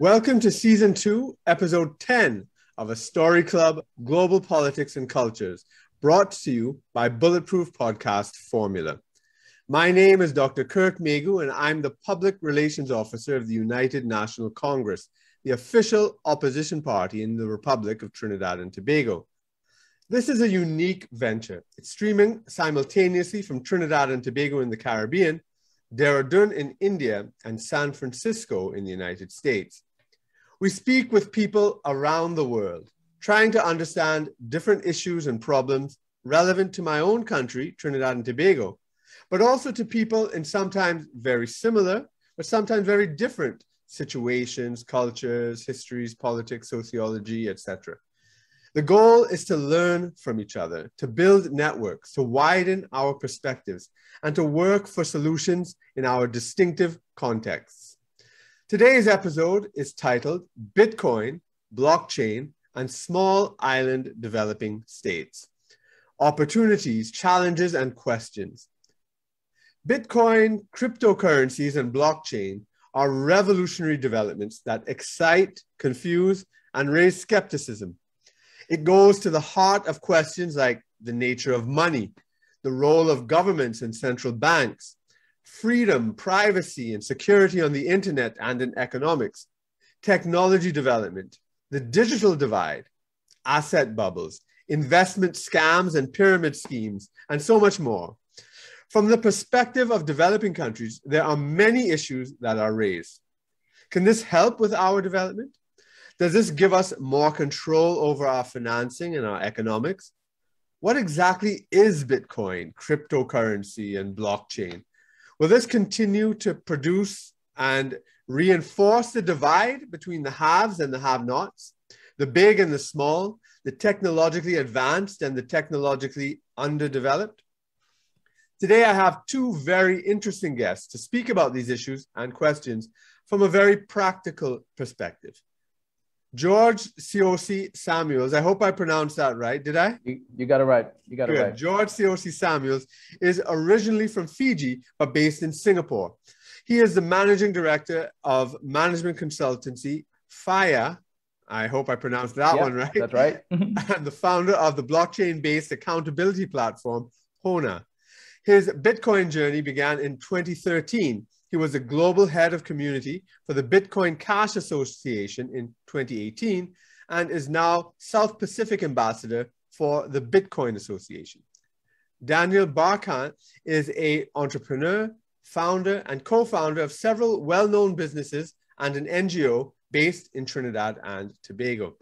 Welcome to Season 2, Episode 10 of A Story Club, Global Politics and Cultures, brought to you by Bulletproof Podcast Formula. My name is Dr. Kirk Megu, and I'm the Public Relations Officer of the United National Congress, the official opposition party in the Republic of Trinidad and Tobago. This is a unique venture. It's streaming simultaneously from Trinidad and Tobago in the Caribbean, Dehra Dun in India, and San Francisco in the United States. We speak with people around the world, trying to understand different issues and problems relevant to my own country, Trinidad and Tobago, but also to people in sometimes very similar, but sometimes very different situations, cultures, histories, politics, sociology, etc. The goal is to learn from each other, to build networks, to widen our perspectives, and to work for solutions in our distinctive contexts. Today's episode is titled Bitcoin, Blockchain, and Small Island Developing States: Opportunities, Challenges, and Questions. Bitcoin, cryptocurrencies, and blockchain are revolutionary developments that excite, confuse, and raise skepticism. It goes to the heart of questions like the nature of money, the role of governments and central banks, freedom, privacy, and security on the internet and in economics, technology development, the digital divide, asset bubbles, investment scams and pyramid schemes, and so much more. From the perspective of developing countries, there are many issues that are raised. Can this help with our development? Does this give us more control over our financing and our economics? What exactly is Bitcoin, cryptocurrency, and blockchain? Will this continue to produce and reinforce the divide between the haves and the have-nots, the big and the small, the technologically advanced and the technologically underdeveloped? Today, I have two very interesting guests to speak about these issues and questions from a very practical perspective. George C.O.C. Samuels, I hope I pronounced that right. Did I? You got it right. You got it right. George C.O.C. Samuels is originally from Fiji, but based in Singapore. He is the managing director of management consultancy, FIRE. I hope I pronounced that one right. That's right. And the founder of the blockchain-based accountability platform, Kony. His Bitcoin journey began in 2013. He was the global head of community for the Bitcoin Cash Association in 2018 and is now South Pacific ambassador for the Bitcoin Association. Daniel Barkan is an entrepreneur, founder, and co-founder of several well-known businesses and an NGO based in Trinidad and Tobago.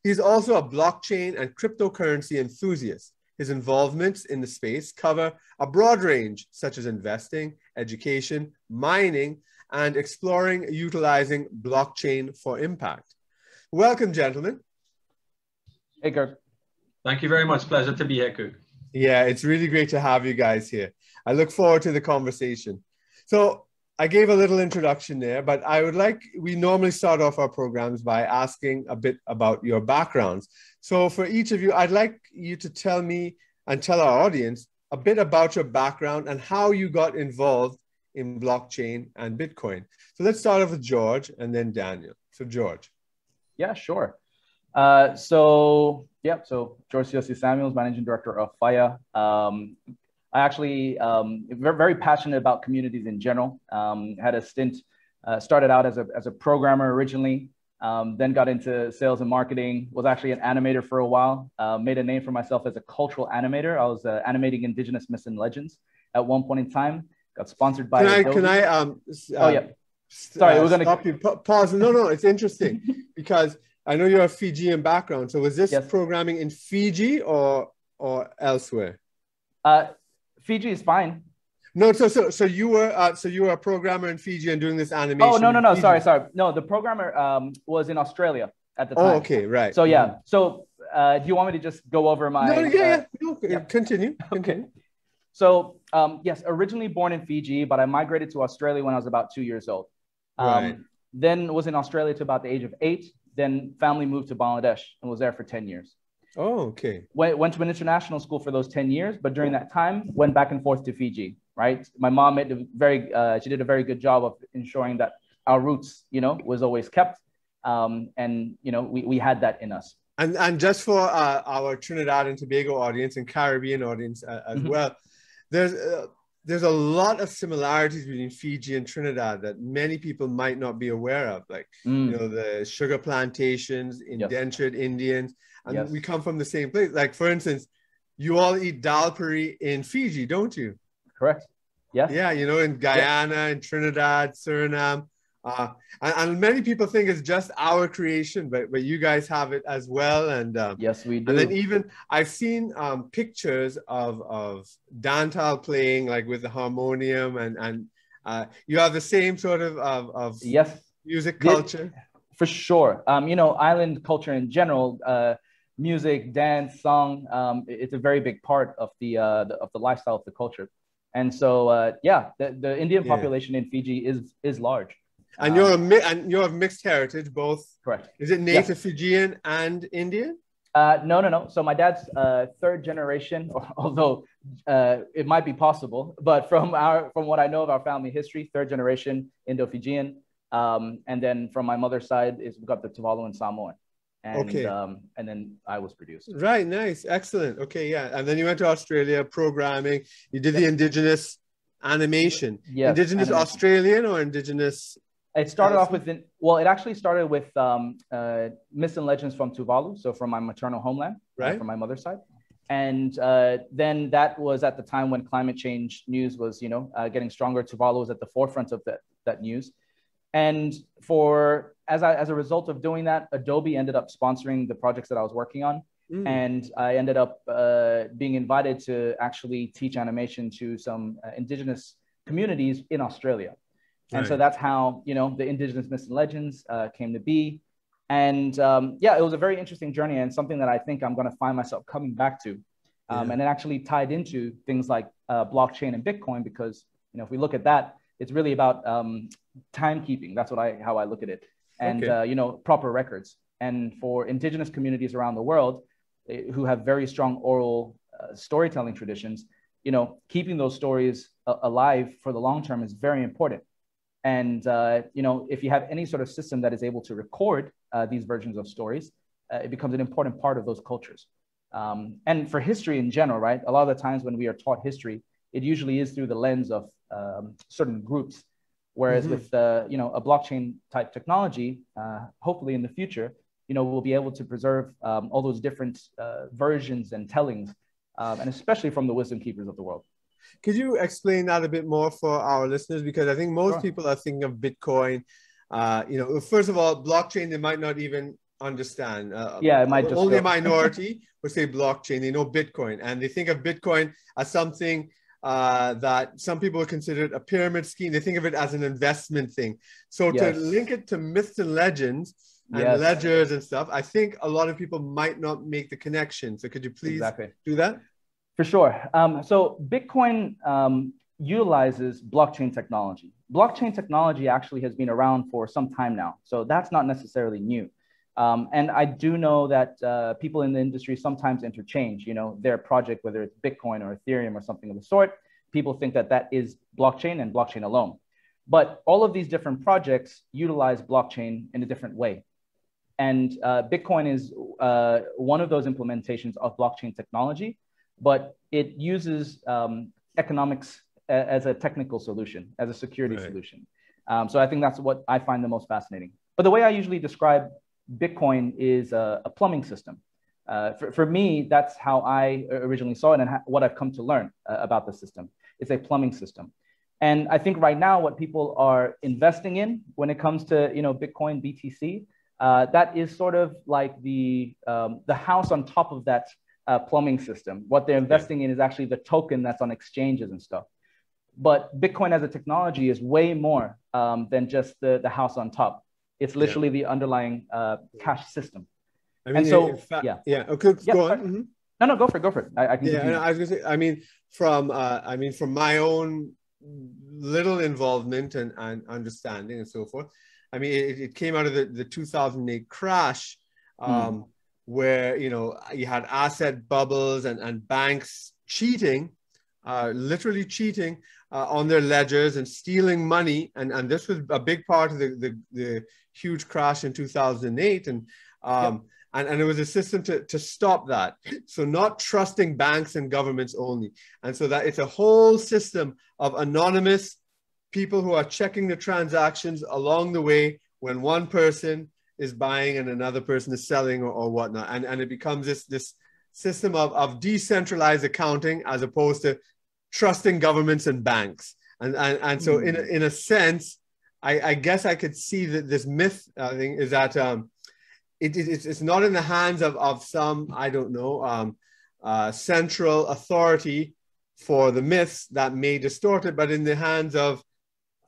He is also a blockchain and cryptocurrency enthusiast. His involvements in the space cover a broad range, such as investing, education, mining, and exploring utilizing blockchain for impact. Welcome, gentlemen. Hey, Kirk. Thank you very much. Pleasure to be here, Kirk. Yeah, it's really great to have you guys here. I look forward to the conversation. So I gave a little introduction there, but we normally start off our programs by asking a bit about your backgrounds. So for each of you, I'd like you to tell me and tell our audience a bit about your background and how you got involved in blockchain and Bitcoin. So let's start off with George and then Daniel. So George. Yeah, sure. So George C.O.C. Samuels, managing director of FIRE. I actually very passionate about communities in general. Had a stint, started out as a programmer originally, then got into sales and marketing, was actually an animator for a while, made a name for myself as a cultural animator. I was animating Indigenous myths and legends at one point in time, got sponsored by Sorry, we're gonna stop you. Pause. No, it's interesting because I know you're a Fijian background. So was this programming in Fiji or elsewhere? Fiji is fine. No, so you were a programmer in Fiji and doing this animation. Oh no, sorry. No, the programmer was in Australia at the time. Oh, okay, right. So yeah. So do you want me to just go over my? No, continue. Okay. So yes, originally born in Fiji, but I migrated to Australia when I was about 2 years old. Right. Then was in Australia to about the age of 8. Then family moved to Bangladesh and was there for 10 years. Oh, okay. Went to an international school for those 10 years, but during that time, went back and forth to Fiji, right? My mom she did a very good job of ensuring that our roots, was always kept. And, you know, we had that in us. And just for our Trinidad and Tobago audience and Caribbean audience as well, there's a lot of similarities between Fiji and Trinidad that many people might not be aware of, like you know, the sugar plantations, indentured Indians, and we come from the same place. Like, for instance, you all eat dal puri in Fiji, don't you? Correct. Yeah. Yeah, you know, in Guyana, in Trinidad, Suriname. And many people think it's just our creation, but you guys have it as well. And yes, we do. And then even I've seen pictures of dantal playing, like with the harmonium, and you have the same sort of music culture. For sure. You know, island culture in general, music, dance, song, it's a very big part of the lifestyle of the culture. And so the Indian population in Fiji is large. And you're of mixed heritage, both. Correct. Is it native Fijian and Indian? No. So my dad's third generation, although it might be possible, but from what I know of our family history, third generation Indo-Fijian. And then from my mother's side we've got the Tuvalu and Samoan. And, and then I was produced. Right. Nice. Excellent. Okay. Yeah. And then you went to Australia, programming. You did the indigenous animation. Yes, indigenous animation. Australian or indigenous? It started off with, it actually started with myths and legends from Tuvalu, so from my maternal homeland, right, from my mother's side. And then that was at the time when climate change news was, you know, getting stronger. Tuvalu was at the forefront of that news. And as a result of doing that, Adobe ended up sponsoring the projects that I was working on. And I ended up being invited to actually teach animation to some indigenous communities in Australia. And so that's how, you know, the indigenous myths and legends came to be. And it was a very interesting journey and something that I think I'm going to find myself coming back to. And it actually tied into things like blockchain and Bitcoin, because, you know, if we look at that, it's really about timekeeping. That's how I look at it. And, you know, proper records. And for indigenous communities around the world who have very strong oral storytelling traditions, you know, keeping those stories alive for the long term is very important. And, you know, if you have any sort of system that is able to record these versions of stories, it becomes an important part of those cultures. And for history in general, right, a lot of the times when we are taught history, it usually is through the lens of certain groups. Whereas with, you know, a blockchain type technology, hopefully in the future, you know, we'll be able to preserve all those different versions and tellings, and especially from the wisdom keepers of the world. Could you explain that a bit more for our listeners? Because I think most people are thinking of Bitcoin. You know, first of all, blockchain, they might not even understand. It might just only a minority would say blockchain. They know Bitcoin, and they think of Bitcoin as something that some people would consider it a pyramid scheme. They think of it as an investment thing. So to link it to myths and legends and ledgers and stuff, I think a lot of people might not make the connection. So could you please do that? For sure. So Bitcoin utilizes blockchain technology. Blockchain technology actually has been around for some time now. So that's not necessarily new. And I do know that people in the industry sometimes interchange, you know, their project, whether it's Bitcoin or Ethereum or something of the sort. People think that that is blockchain and blockchain alone. But all of these different projects utilize blockchain in a different way. And Bitcoin is one of those implementations of blockchain technology, but it uses economics as a technical solution, as a security solution. So I think that's what I find the most fascinating. But the way I usually describe Bitcoin is a plumbing system. For me, that's how I originally saw it and what I've come to learn about the system. It's a plumbing system. And I think right now what people are investing in when it comes to, you know, Bitcoin, BTC, that is sort of like the house on top of that plumbing system. What they're investing in is actually the token that's on exchanges and stuff. But Bitcoin as a technology is way more than just the house on top. It's literally the underlying cash system. I mean, and so, Okay, go on. No, go for it. I can. I was gonna say. I mean, from my own little involvement and understanding and so forth. I mean, it came out of the 2008 crash, where, you know, you had asset bubbles and banks cheating literally cheating on their ledgers and stealing money. And this was a big part of the huge crash in 2008. And it was a system to stop that. So not trusting banks and governments only. And so that it's a whole system of anonymous people who are checking the transactions along the way when one person is buying and another person is selling or whatnot. And it becomes this system of decentralized accounting as opposed to trusting governments and banks. And so in a sense, I guess I could see that this myth thing is that it's not in the hands of some, I don't know, central authority for the myths that may distort it, but in the hands of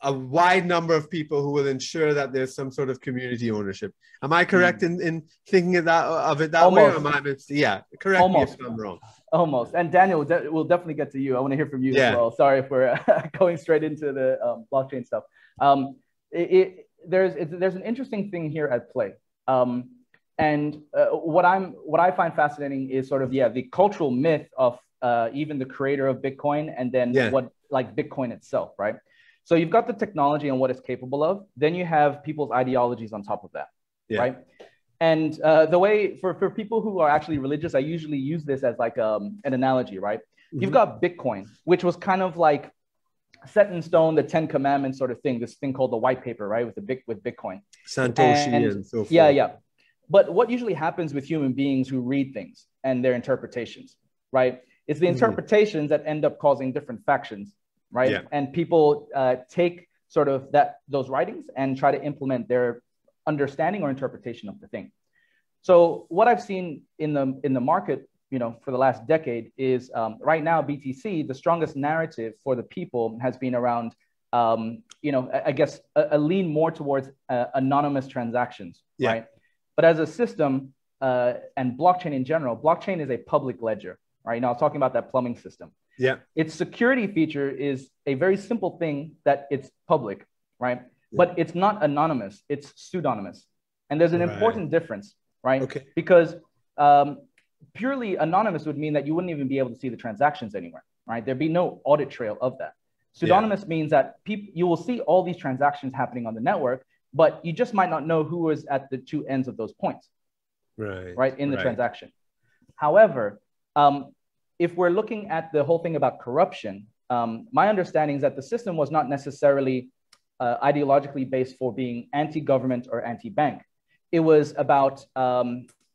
a wide number of people who will ensure that there's some sort of community ownership. Am I correct in thinking of it that way? Or am I, yeah, correct Almost. me if I'm wrong. Almost. And Daniel, we'll definitely get to you. I want to hear from you as well. Sorry if we're going straight into the blockchain stuff. There's an interesting thing here at play. What I find fascinating is sort of, the cultural myth of even the creator of Bitcoin and then what like Bitcoin itself, right? So you've got the technology and what it's capable of. Then you have people's ideologies on top of that, right? And the way for people who are actually religious, I usually use this as like an analogy, right? You've got Bitcoin, which was kind of like set in stone, the 10 Commandments sort of thing, this thing called the white paper, right? With Bitcoin. Satoshi and so forth. Yeah. But what usually happens with human beings who read things and their interpretations, right? It's the interpretations that end up causing different factions, right? Yeah. And people take sort of those writings and try to implement their understanding or interpretation of the thing. So what I've seen in the market, for the last decade is right now BTC, the strongest narrative for the people has been around, I guess a lean more towards anonymous transactions, right? But as a system and blockchain in general, blockchain is a public ledger, right? Now I was talking about that plumbing system. Yeah. Its security feature is a very simple thing that it's public, right? Yeah. But it's not anonymous, it's pseudonymous. And there's an important difference, right? Okay. Because purely anonymous would mean that you wouldn't even be able to see the transactions anywhere, right? There'd be no audit trail of that. Pseudonymous means that you will see all these transactions happening on the network, but you just might not know who was at the two ends of those points, right? In the transaction. However, if we're looking at the whole thing about corruption, my understanding is that the system was not necessarily ideologically based for being anti-government or anti-bank. It was about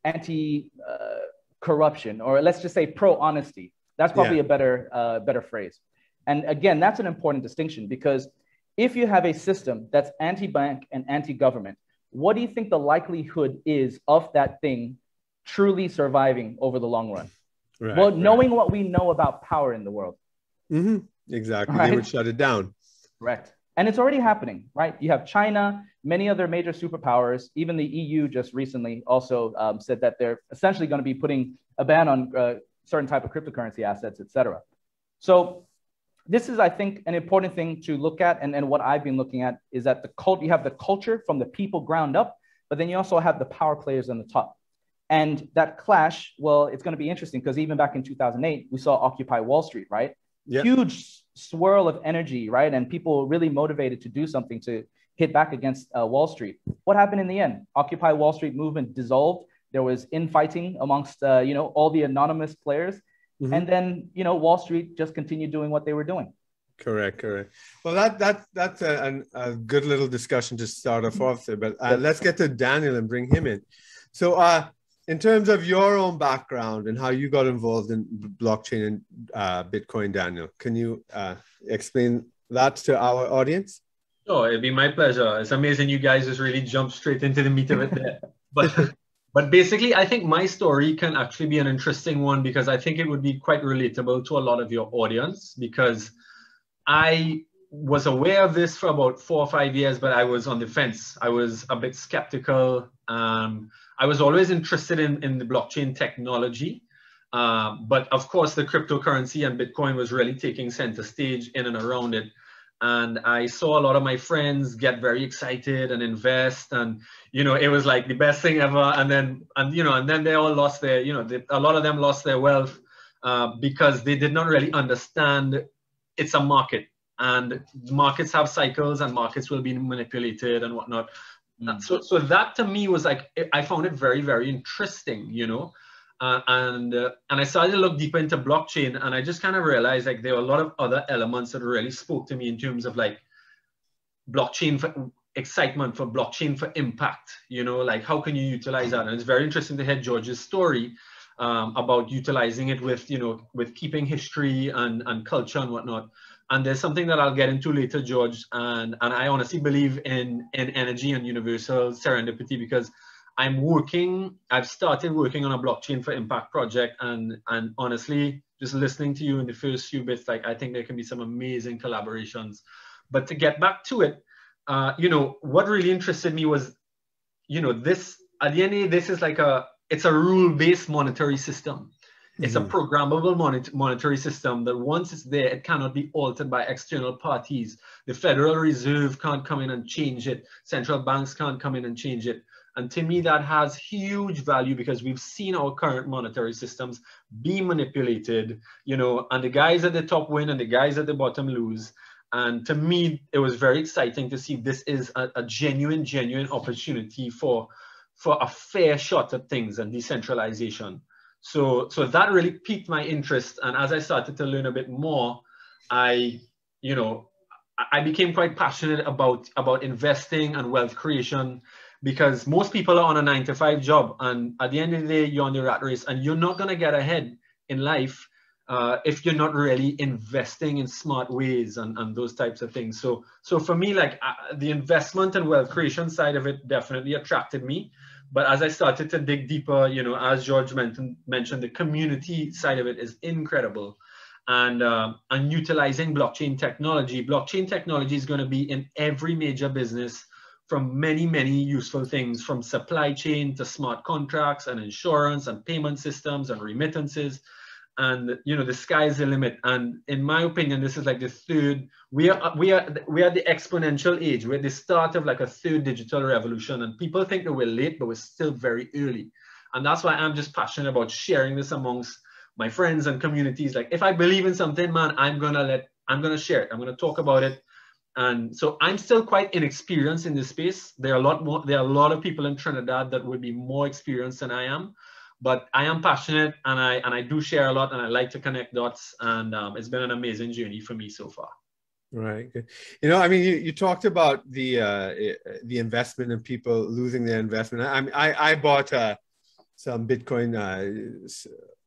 anti-corruption, or let's just say pro-honesty. That's probably a better phrase. And again, that's an important distinction, because if you have a system that's anti-bank and anti-government, what do you think the likelihood is of that thing truly surviving over the long run? Well, knowing what we know about power in the world. Exactly. They would shut it down. Correct. And it's already happening, right? You have China, many other major superpowers. Even the EU just recently also said that they're essentially going to be putting a ban on certain type of cryptocurrency assets, et cetera. So this is, I think, an important thing to look at. And what I've been looking at is that you have the culture from the people ground up, but then you also have the power players on the top. And that clash, well, it's going to be interesting, because even back in 2008, we saw Occupy Wall Street, right? Yep. Huge swirl of energy, right? And people really motivated to do something to hit back against Wall Street. What happened in the end? Occupy Wall Street movement dissolved. There was infighting amongst, all the anonymous players. And then, Wall Street just continued doing what they were doing. Correct. Well, that's a good little discussion to start off there. But let's get to Daniel and bring him in. So in terms of your own background and how you got involved in blockchain and Bitcoin, Daniel, can you explain that to our audience? Oh, it'd be my pleasure. It's amazing you guys just really jumped straight into the meat of it there. But basically, I think my story can actually be an interesting one, because I think it would be quite relatable to a lot of your audience, because I was aware of this for about 4 or 5 years, but I was on the fence. I was a bit skeptical. I was always interested in the blockchain technology. But of course, the cryptocurrency and Bitcoin was really taking center stage in and around it. And I saw a lot of my friends get very excited and invest, and it was like the best thing ever. And then they all lost their, a lot of them lost their wealth, because they did not really understand it's a market, and markets have cycles and markets will be manipulated and whatnot. So that to me was like, I found it very, very interesting, you know. And I started to look deeper into blockchain, and I just kind of realized like there were a lot of other elements that really spoke to me in terms of like blockchain for excitement, for blockchain for impact, you know, like how can you utilize that? And it's very interesting to hear George's story about utilizing it with, you know, with keeping history and culture and whatnot. And there's something that I'll get into later, George, and I honestly believe in energy and universal serendipity, because I've started working on a blockchain for impact project, and honestly, just listening to you in the first few bits, like I think there can be some amazing collaborations. But to get back to it, you know, what really interested me was, you know, this, at the end of the day, this is like it's a rule-based monetary system. It's a programmable monetary system that once it's there, it cannot be altered by external parties. The Federal Reserve can't come in and change it. Central banks can't come in and change it. And to me, that has huge value, because we've seen our current monetary systems be manipulated, you know, and the guys at the top win and the guys at the bottom lose. And to me, it was very exciting to see this is a genuine opportunity for a fair shot at things and decentralization. So that really piqued my interest. And as I started to learn a bit more, I became quite passionate about investing and wealth creation, because most people are on a 9-to-5 job. And at the end of the day, you're on the rat race, and you're not going to get ahead in life if you're not really investing in smart ways and those types of things. So for me, like the investment and wealth creation side of it definitely attracted me. But as I started to dig deeper, you know, as George mentioned, the community side of it is incredible. And utilizing blockchain technology is going to be in every major business, from many, many useful things, from supply chain to smart contracts and insurance and payment systems and remittances. And, you know, the sky's the limit. And in my opinion, this is like the third, we are the exponential age. We're at the start of like a third digital revolution. And people think that we're late, but we're still very early. And that's why I'm just passionate about sharing this amongst my friends and communities. Like, if I believe in something, man, I'm going to share it. I'm going to talk about it. And so I'm still quite inexperienced in this space. There are a lot of people in Trinidad that would be more experienced than I am. But I am passionate, and I do share a lot, and I like to connect dots, and it's been an amazing journey for me so far. Right. Good. You know, I mean, you talked about the investment and people losing their investment. I bought some Bitcoin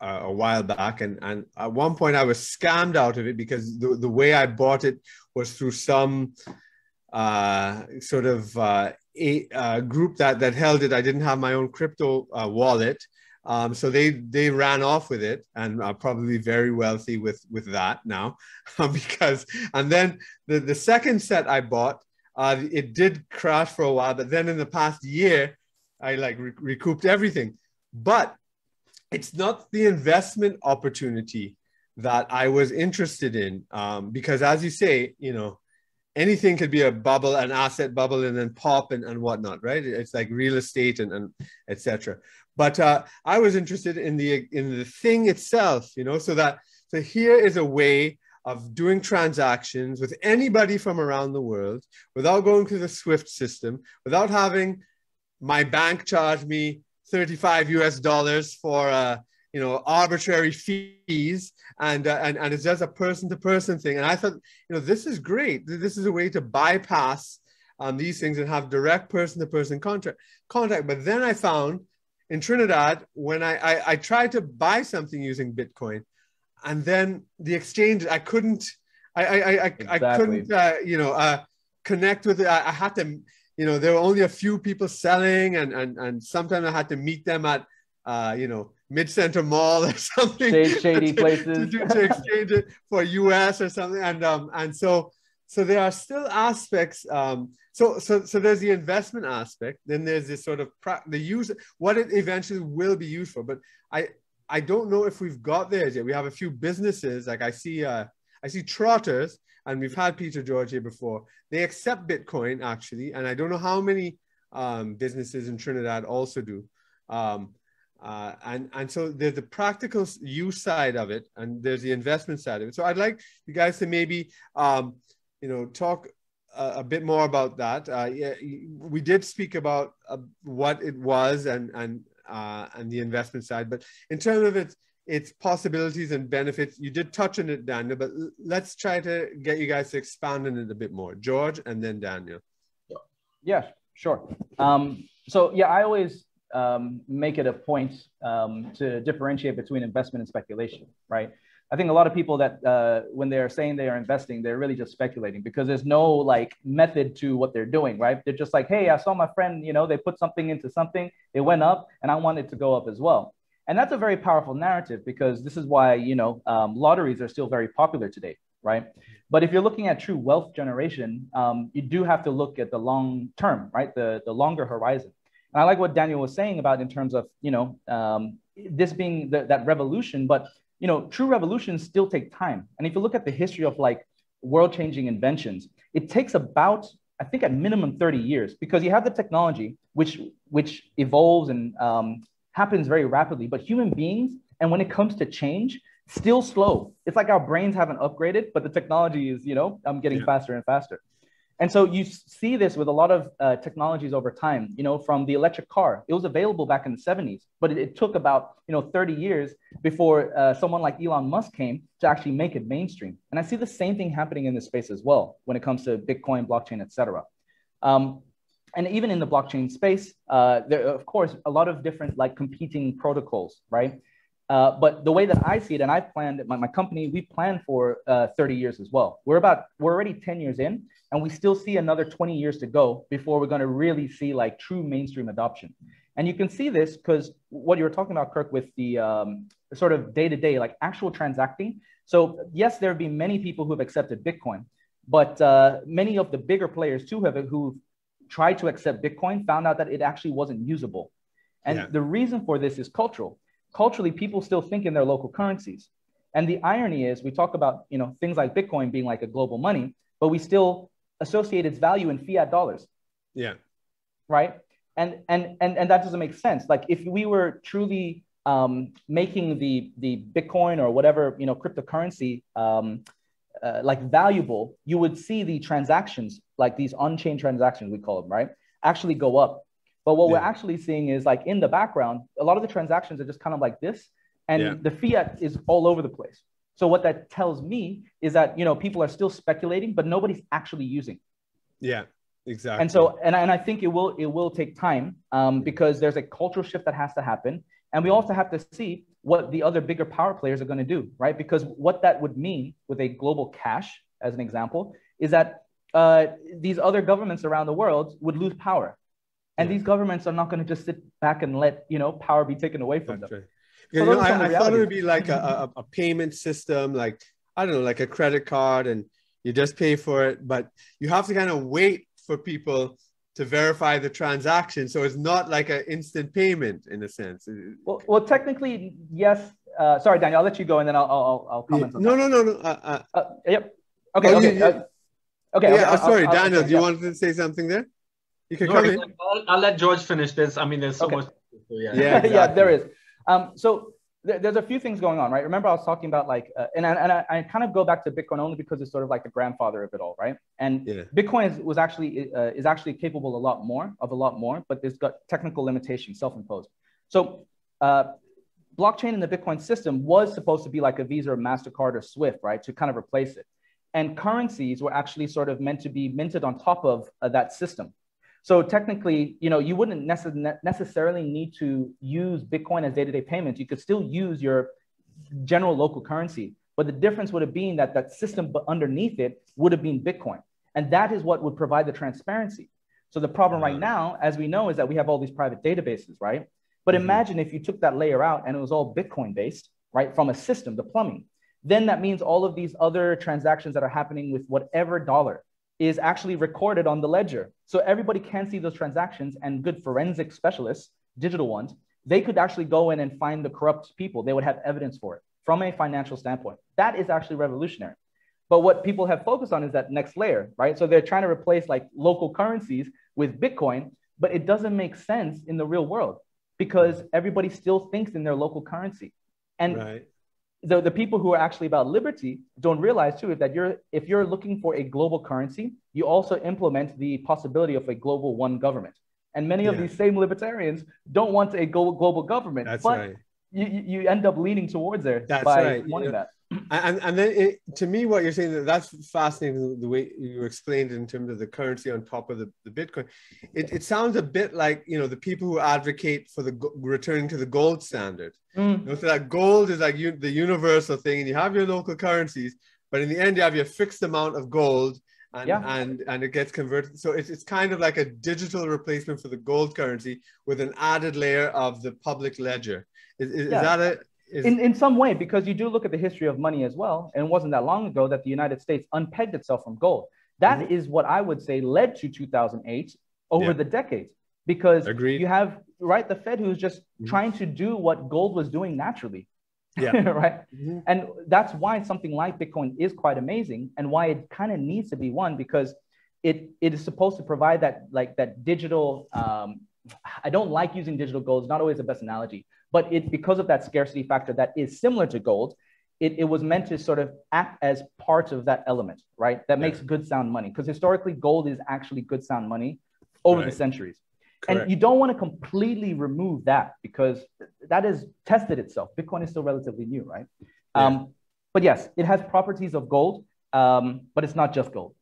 a while back, and at one point I was scammed out of it, because the way I bought it was through some sort of group that held it. I didn't have my own crypto wallet. So they ran off with it, and are probably very wealthy with that now, because, and then the second set I bought, it did crash for a while, but then in the past year, I like recouped everything. But it's not the investment opportunity that I was interested in, because as you say, you know, anything could be a bubble, an asset bubble, and then pop and whatnot, right? It's like real estate and etc. But I was interested in the thing itself, you know, so here is a way of doing transactions with anybody from around the world without going through the SWIFT system, without having my bank charge me $35 for you know, arbitrary fees, and it's just a person-to-person thing. And I thought, you know, this is great. This is a way to bypass these things and have direct person-to-person contact. But then I found in Trinidad, when I tried to buy something using Bitcoin, and then the exchange, I couldn't you know, connect with it. I had to, you know, there were only a few people selling, and sometimes I had to meet them at you know, Mid-Center Mall or something, shady places to exchange it for US or something. And so there are still aspects. So there's the investment aspect. Then there's this sort of the use, what it eventually will be used for. But I don't know if we've got there yet. We have a few businesses, like I see Trotters, and we've had Peter George here before. They accept Bitcoin actually, and I don't know how many businesses in Trinidad also do. And so there's the practical use side of it, and there's the investment side of it. So I'd like you guys to maybe, talk a bit more about that. Yeah, we did speak about what it was and the investment side, but in terms of its possibilities and benefits, you did touch on it, Daniel, but let's try to get you guys to expand on it a bit more. George and then Daniel. Yeah, sure. So yeah, I always make it a point to differentiate between investment and speculation, right? I think a lot of people that when they're saying they are investing, they're really just speculating because there's no like method to what they're doing, right? They're just like, hey, I saw my friend, they put something into something, it went up and I want it to go up as well. And that's a very powerful narrative because this is why, lotteries are still very popular today, right? But if you're looking at true wealth generation, you do have to look at the long term, right? The longer horizon. And I like what Daniel was saying about in terms of, this being that revolution, but, true revolutions still take time. And if you look at the history of like world-changing inventions, it takes about, I think at minimum 30 years, because you have the technology, which evolves and happens very rapidly, but human beings, and when it comes to change, still slow. It's like our brains haven't upgraded, but the technology is, getting faster and faster. And so you see this with a lot of technologies over time, from the electric car. It was available back in the 70s, but it took about, 30 years before someone like Elon Musk came to actually make it mainstream. And I see the same thing happening in this space as well when it comes to Bitcoin, blockchain, et cetera. And even in the blockchain space, there are, of course, a lot of different like competing protocols, right? But the way that I see it, and I've planned, my company, we planned for 30 years as well. We're already 10 years in, and we still see another 20 years to go before we're going to really see like true mainstream adoption. And you can see this because what you were talking about, Kirk, with the sort of day-to-day, like actual transacting. So yes, there have been many people who have accepted Bitcoin, but many of the bigger players too who tried to accept Bitcoin found out that it actually wasn't usable. And the reason for this is cultural. Culturally, people still think in their local currencies. And the irony is we talk about, things like Bitcoin being like a global money, but we still associate its value in fiat dollars. Yeah. Right. And that doesn't make sense. Like if we were truly making the Bitcoin or whatever, cryptocurrency like valuable, you would see the transactions, like these on-chain transactions, we call them, right, actually go up. But what we're actually seeing is like in the background, a lot of the transactions are just kind of like this, and the fiat is all over the place. So what that tells me is that, people are still speculating, but nobody's actually using. Yeah, exactly. And so, and I think it will take time because there's a cultural shift that has to happen. And we also have to see what the other bigger power players are going to do, right? Because what that would mean with a global cash, as an example, is that these other governments around the world would lose power. And these governments are not going to just sit back and let, power be taken away from them. Right. So I thought it would be like a payment system, like, I don't know, like a credit card, and you just pay for it, but you have to kind of wait for people to verify the transaction. So it's not like an instant payment in a sense. Well, technically, yes. Sorry, Daniel, I'll let you go and then I'll comment on that. No. Yep. Okay. Okay. Sorry, Daniel, do you want to say something there? You can come in. I'll let George finish this. I mean, there's so much. Yeah, exactly. There is. So there's a few things going on, right? Remember, I was talking about like, and I kind of go back to Bitcoin only because it's sort of like the grandfather of it all, right? And Bitcoin is actually capable of a lot more, but it's got technical limitations, self-imposed. So blockchain in the Bitcoin system was supposed to be like a Visa or MasterCard or SWIFT, right? To kind of replace it. And currencies were actually sort of meant to be minted on top of that system. So technically, you wouldn't necessarily need to use Bitcoin as day-to-day payments. You could still use your general local currency, but the difference would have been that system underneath it would have been Bitcoin. And that is what would provide the transparency. So the problem right now, as we know, is that we have all these private databases, right? But imagine if you took that layer out and it was all Bitcoin based, right? From a system, the plumbing, then that means all of these other transactions that are happening with whatever dollar is actually recorded on the ledger. So everybody can see those transactions, and good forensic specialists, digital ones, they could actually go in and find the corrupt people. They would have evidence for it from a financial standpoint. That is actually revolutionary. But what people have focused on is that next layer, right? So they're trying to replace like local currencies with Bitcoin, but it doesn't make sense in the real world because everybody still thinks in their local currency. And the people who are actually about liberty don't realize too, is that if you're looking for a global currency, you also implement the possibility of a global one government. And many of these same libertarians don't want a global government. That's but right. You end up leaning towards there wanting that. And then to me, what you're saying, that's fascinating, the way you explained it in terms of the currency on top of the Bitcoin. It sounds a bit like, the people who advocate for returning to the gold standard. So that gold is like the universal thing, and you have your local currencies, but in the end, you have your fixed amount of gold, and it gets converted. So it's kind of like a digital replacement for the gold currency with an added layer of the public ledger. Is that it? In some way, because you do look at the history of money as well, and it wasn't that long ago that the United States unpegged itself from gold. That is what I would say led to 2008 over the decades, because you have the Fed, who's just trying to do what gold was doing naturally, right? And that's why something like Bitcoin is quite amazing, and why it kind of needs to be one, because it is supposed to provide that digital. I don't like using digital gold; it's not always the best analogy. But because of that scarcity factor that is similar to gold, it was meant to sort of act as part of that element, right? That makes good sound money. Because historically, gold is actually good sound money over the centuries. Correct. And you don't want to completely remove that, because that has tested itself. Bitcoin is still relatively new, right? But yes, it has properties of gold, but it's not just gold.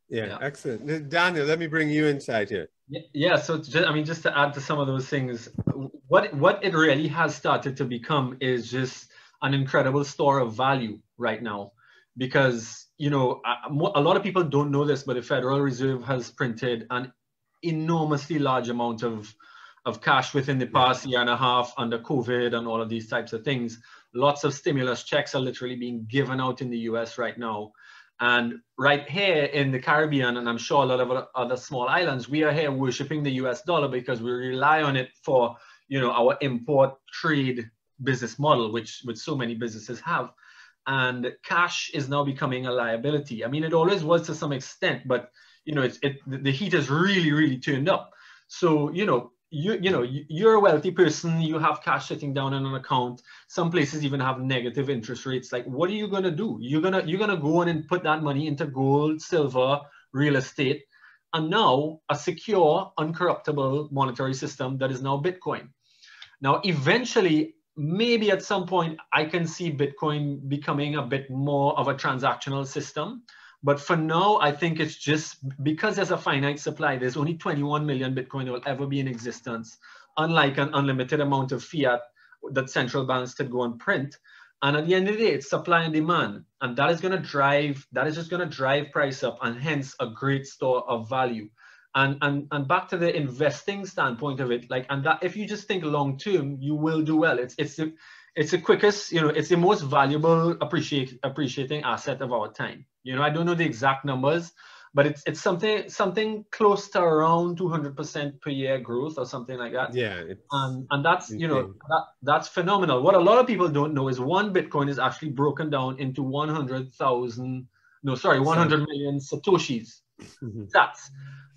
Yeah, excellent. Daniel, let me bring you inside here. Yeah, so just to add to some of those things, what it really has started to become is just an incredible store of value right now, because a lot of people don't know this, but the Federal Reserve has printed an enormously large amount of cash within the past year and a half under COVID and all of these types of things. Lots of stimulus checks are literally being given out in the US right now. And right here in the Caribbean, and I'm sure a lot of other small islands, we are here worshiping the US dollar because we rely on it for, our import trade business model, which so many businesses have. And cash is now becoming a liability. I mean, it always was to some extent, but, the heat has really, really turned up. So, you're a wealthy person, you have cash sitting down in an account. Some places even have negative interest rates. Like, what are you going to do? You're going to go in and put that money into gold, silver, real estate, and now a secure, uncorruptible monetary system that is now Bitcoin. Now, eventually, maybe at some point, I can see Bitcoin becoming a bit more of a transactional system. But for now, I think it's just because there's a finite supply. There's only 21 million Bitcoin that will ever be in existence, unlike an unlimited amount of fiat that central banks could go and print. And at the end of the day, it's supply and demand. And that is just going to drive price up, and hence a great store of value. And back to the investing standpoint of it, and that if you just think long term, you will do well. It's the quickest, it's the most valuable appreciating asset of our time. I don't know the exact numbers, but it's something close to around 200% per year growth or something like that. Yeah. And that's, that's phenomenal. What a lot of people don't know is one Bitcoin is actually broken down into 100 million Satoshis.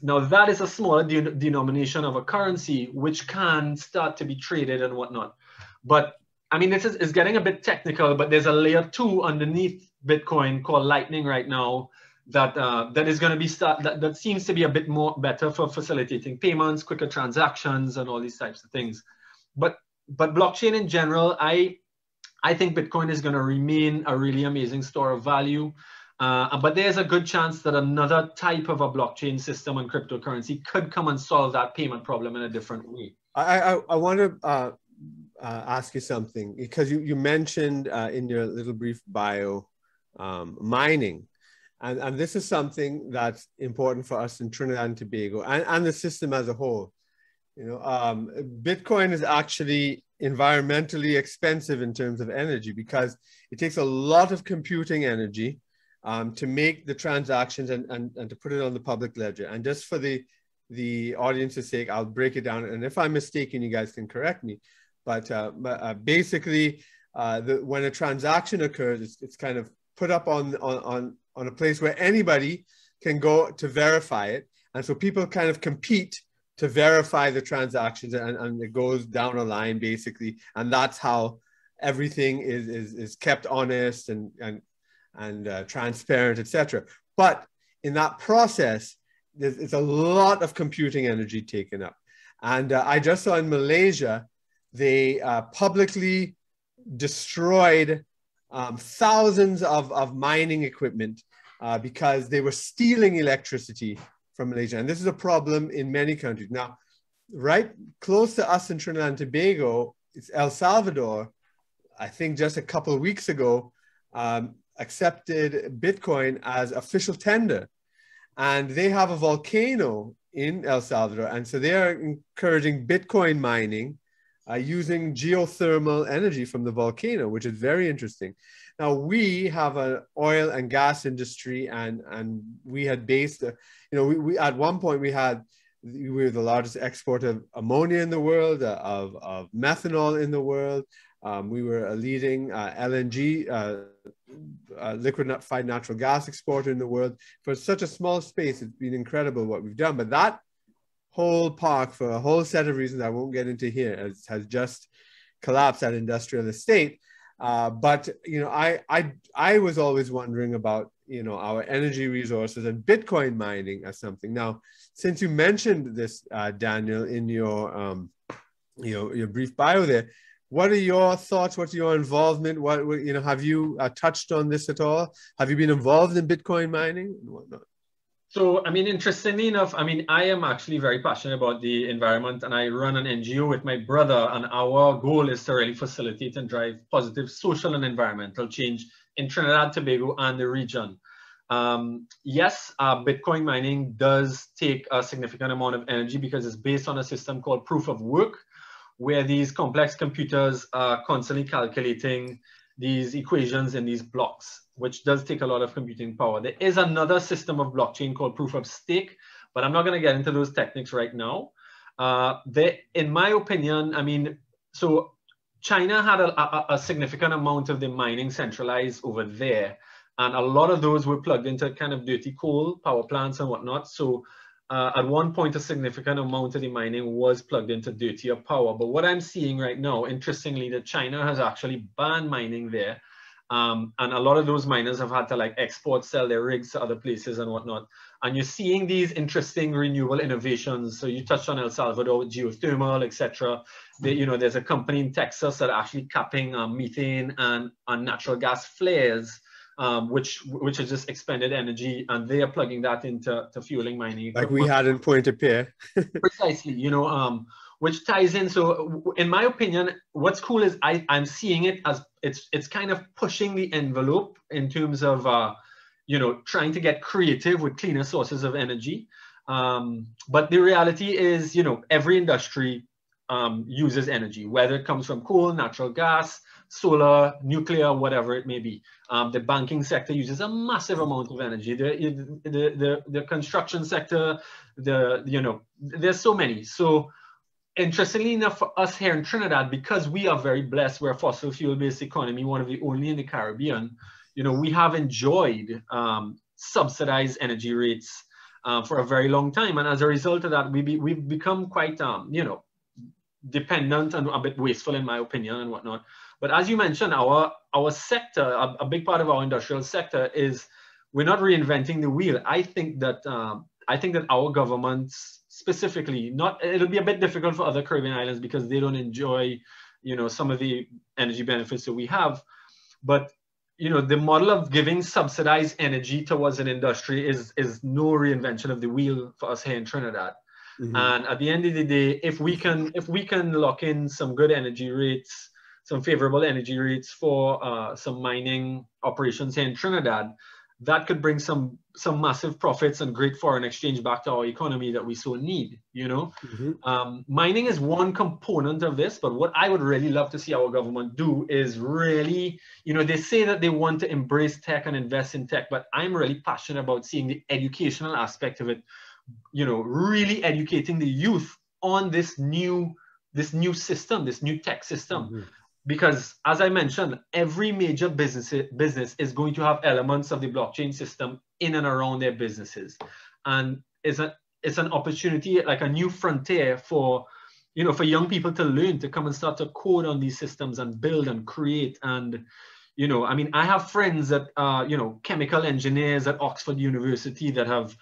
Now that is a smaller denomination of a currency, which can start to be traded and whatnot. But I mean, it's getting a bit technical, but there's a layer 2 underneath Bitcoin called Lightning right now that is going to be that seems to be a bit more better for facilitating payments, quicker transactions, and all these types of things. But blockchain in general, I think Bitcoin is going to remain a really amazing store of value. But there's a good chance that another type of a blockchain system and cryptocurrency could come and solve that payment problem in a different way. I want to ask you something, because you mentioned in your little brief bio mining, and this is something that's important for us in Trinidad and Tobago and the system as a whole. Bitcoin is actually environmentally expensive in terms of energy, because it takes a lot of computing energy to make the transactions and to put it on the public ledger. And just for the audience's sake, I'll break it down, and if I'm mistaken, you guys can correct me. But basically, when a transaction occurs, it's kind of put up on a place where anybody can go to verify it. And so people kind of compete to verify the transactions, and it goes down a line basically, and that's how everything is kept honest and transparent, etc. But in that process, there's a lot of computing energy taken up. And I just saw in Malaysia, they publicly destroyed thousands of mining equipment because they were stealing electricity from Malaysia. And this is a problem in many countries. Now, right close to us in Trinidad and Tobago, it's El Salvador, I think just a couple of weeks ago, accepted Bitcoin as official tender. And they have a volcano in El Salvador. And so they are encouraging Bitcoin mining using geothermal energy from the volcano, which is very interesting. Now, we have an oil and gas industry, and we had based, we at one point we were the largest exporter of ammonia in the world, of methanol in the world. We were a leading LNG, liquefied natural gas exporter in the world. For such a small space, it's been incredible what we've done. But that whole park, for a whole set of reasons I won't get into here, has just collapsed at industrial estate. But I was always wondering about our energy resources and Bitcoin mining as something. Now, since you mentioned this, Daniel, in your brief bio there, what are your thoughts? What's your involvement? Have you touched on this at all? Have you been involved in Bitcoin mining and whatnot? So, interestingly enough, I am actually very passionate about the environment, and I run an NGO with my brother, and our goal is to really facilitate and drive positive social and environmental change in Trinidad and Tobago and the region. Yes, Bitcoin mining does take a significant amount of energy because it's based on a system called proof of work, where these complex computers are constantly calculating these equations in these blocks, which does take a lot of computing power. There is another system of blockchain called proof of stake, but I'm not going to get into those techniques right now. In my opinion, so China had a significant amount of the mining centralized over there, and a lot of those were plugged into kind of dirty coal power plants and whatnot. So at one point, a significant amount of the mining was plugged into dirtier power. But what I'm seeing right now, interestingly, that China has actually banned mining there. And a lot of those miners have had to sell their rigs to other places and whatnot. And you're seeing these interesting renewable innovations. So you touched on El Salvador with geothermal, etc. There's a company in Texas that are actually capping methane and natural gas flares, which is just expended energy, and they are plugging that into fueling mining. Like we had in Pointe-a-Pierre. Precisely, which ties in. So in my opinion, what's cool is I'm seeing it as it's kind of pushing the envelope in terms of, trying to get creative with cleaner sources of energy. But the reality is, every industry uses energy, whether it comes from coal, natural gas, solar, nuclear, whatever it may be. The banking sector uses a massive amount of energy. The construction sector, there's so many. So interestingly enough, for us here in Trinidad, because we are very blessed, we're a fossil fuel-based economy, one of the only in the Caribbean, we have enjoyed subsidized energy rates for a very long time. And as a result of that, we've become quite, dependent and a bit wasteful, in my opinion, and whatnot. But as you mentioned, our sector, a big part of our industrial sector is we're not reinventing the wheel. I think that our governments specifically, it'll be a bit difficult for other Caribbean islands because they don't enjoy, some of the energy benefits that we have. But the model of giving subsidized energy towards an industry is no reinvention of the wheel for us here in Trinidad. Mm-hmm. And at the end of the day, if we can lock in some good energy rates, some favorable energy rates for some mining operations here in Trinidad, that could bring some massive profits and great foreign exchange back to our economy that we so need. Mm-hmm. Mining is one component of this, but what I would really love to see our government do is really, they say that they want to embrace tech and invest in tech, but I'm really passionate about seeing the educational aspect of it. Really educating the youth on this new system, this new tech system. Mm-hmm. Because as I mentioned, every major business is going to have elements of the blockchain system in and around their businesses. And it's it's an opportunity, like a new frontier for, for young people to learn, to come and start to code on these systems and build and create. And, I mean, I have friends that are, chemical engineers at Oxford University that have,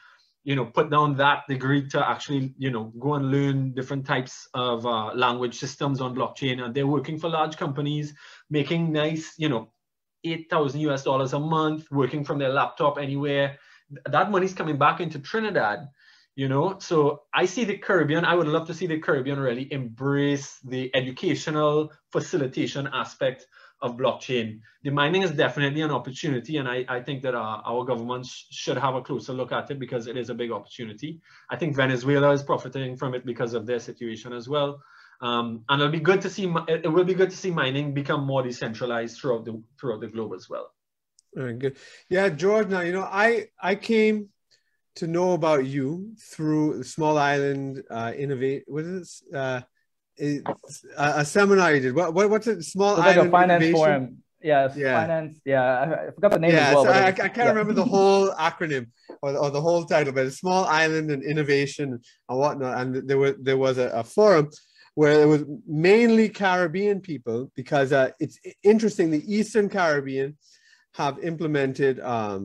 put down that degree to actually, go and learn different types of language systems on blockchain. And they're working for large companies, making nice, $8,000 a month, working from their laptop anywhere. That money's coming back into Trinidad, So I see the Caribbean. I would love to see the Caribbean really embrace the educational facilitation aspect of blockchain. The mining is definitely an opportunity, and I think that our governments should have a closer look at it because it is a big opportunity. I think Venezuela is profiting from it because of their situation as well. And it will be good to see mining become more decentralized throughout the globe as well. Very good. Yeah, George. Now I came to know about you through the Small Island Innovate. What is a seminar you did? What's it? Small Island like a finance Innovation? Forum. Yeah. Finance. Yeah, I forgot the name as well. So I can't remember the whole acronym or the whole title, but it's Small Island and Innovation and whatnot. And there was a forum where it was mainly Caribbean people, because it's interesting. The Eastern Caribbean have implemented a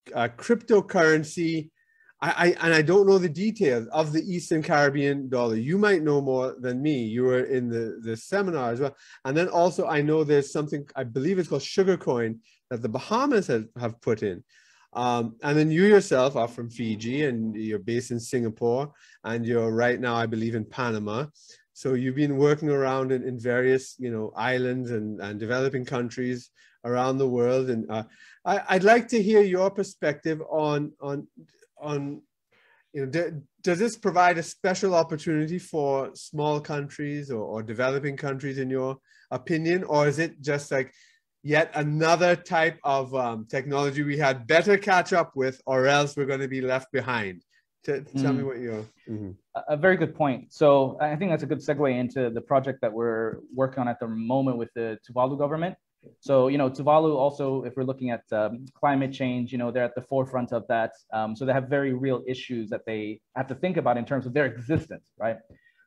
cryptocurrency. I don't know the details of the Eastern Caribbean dollar. You might know more than me. You were in the seminar as well. And then also I know there's something, I believe it's called sugar coin, that the Bahamas have put in. And then you yourself are from Fiji and you're based in Singapore, and you're right now, I believe, in Panama. So you've been working around in various, islands and developing countries around the world. And I'd like to hear your perspective on does this provide a special opportunity for small countries or developing countries, in your opinion, or is it just like yet another type of technology we had better catch up with, or else we're going to be left behind? Tell me what you're... A very good point. So I think that's a good segue into the project that we're working on at the moment with the Tuvalu government. So, Tuvalu also, if we're looking at climate change, they're at the forefront of that. So they have very real issues that they have to think about in terms of their existence, right?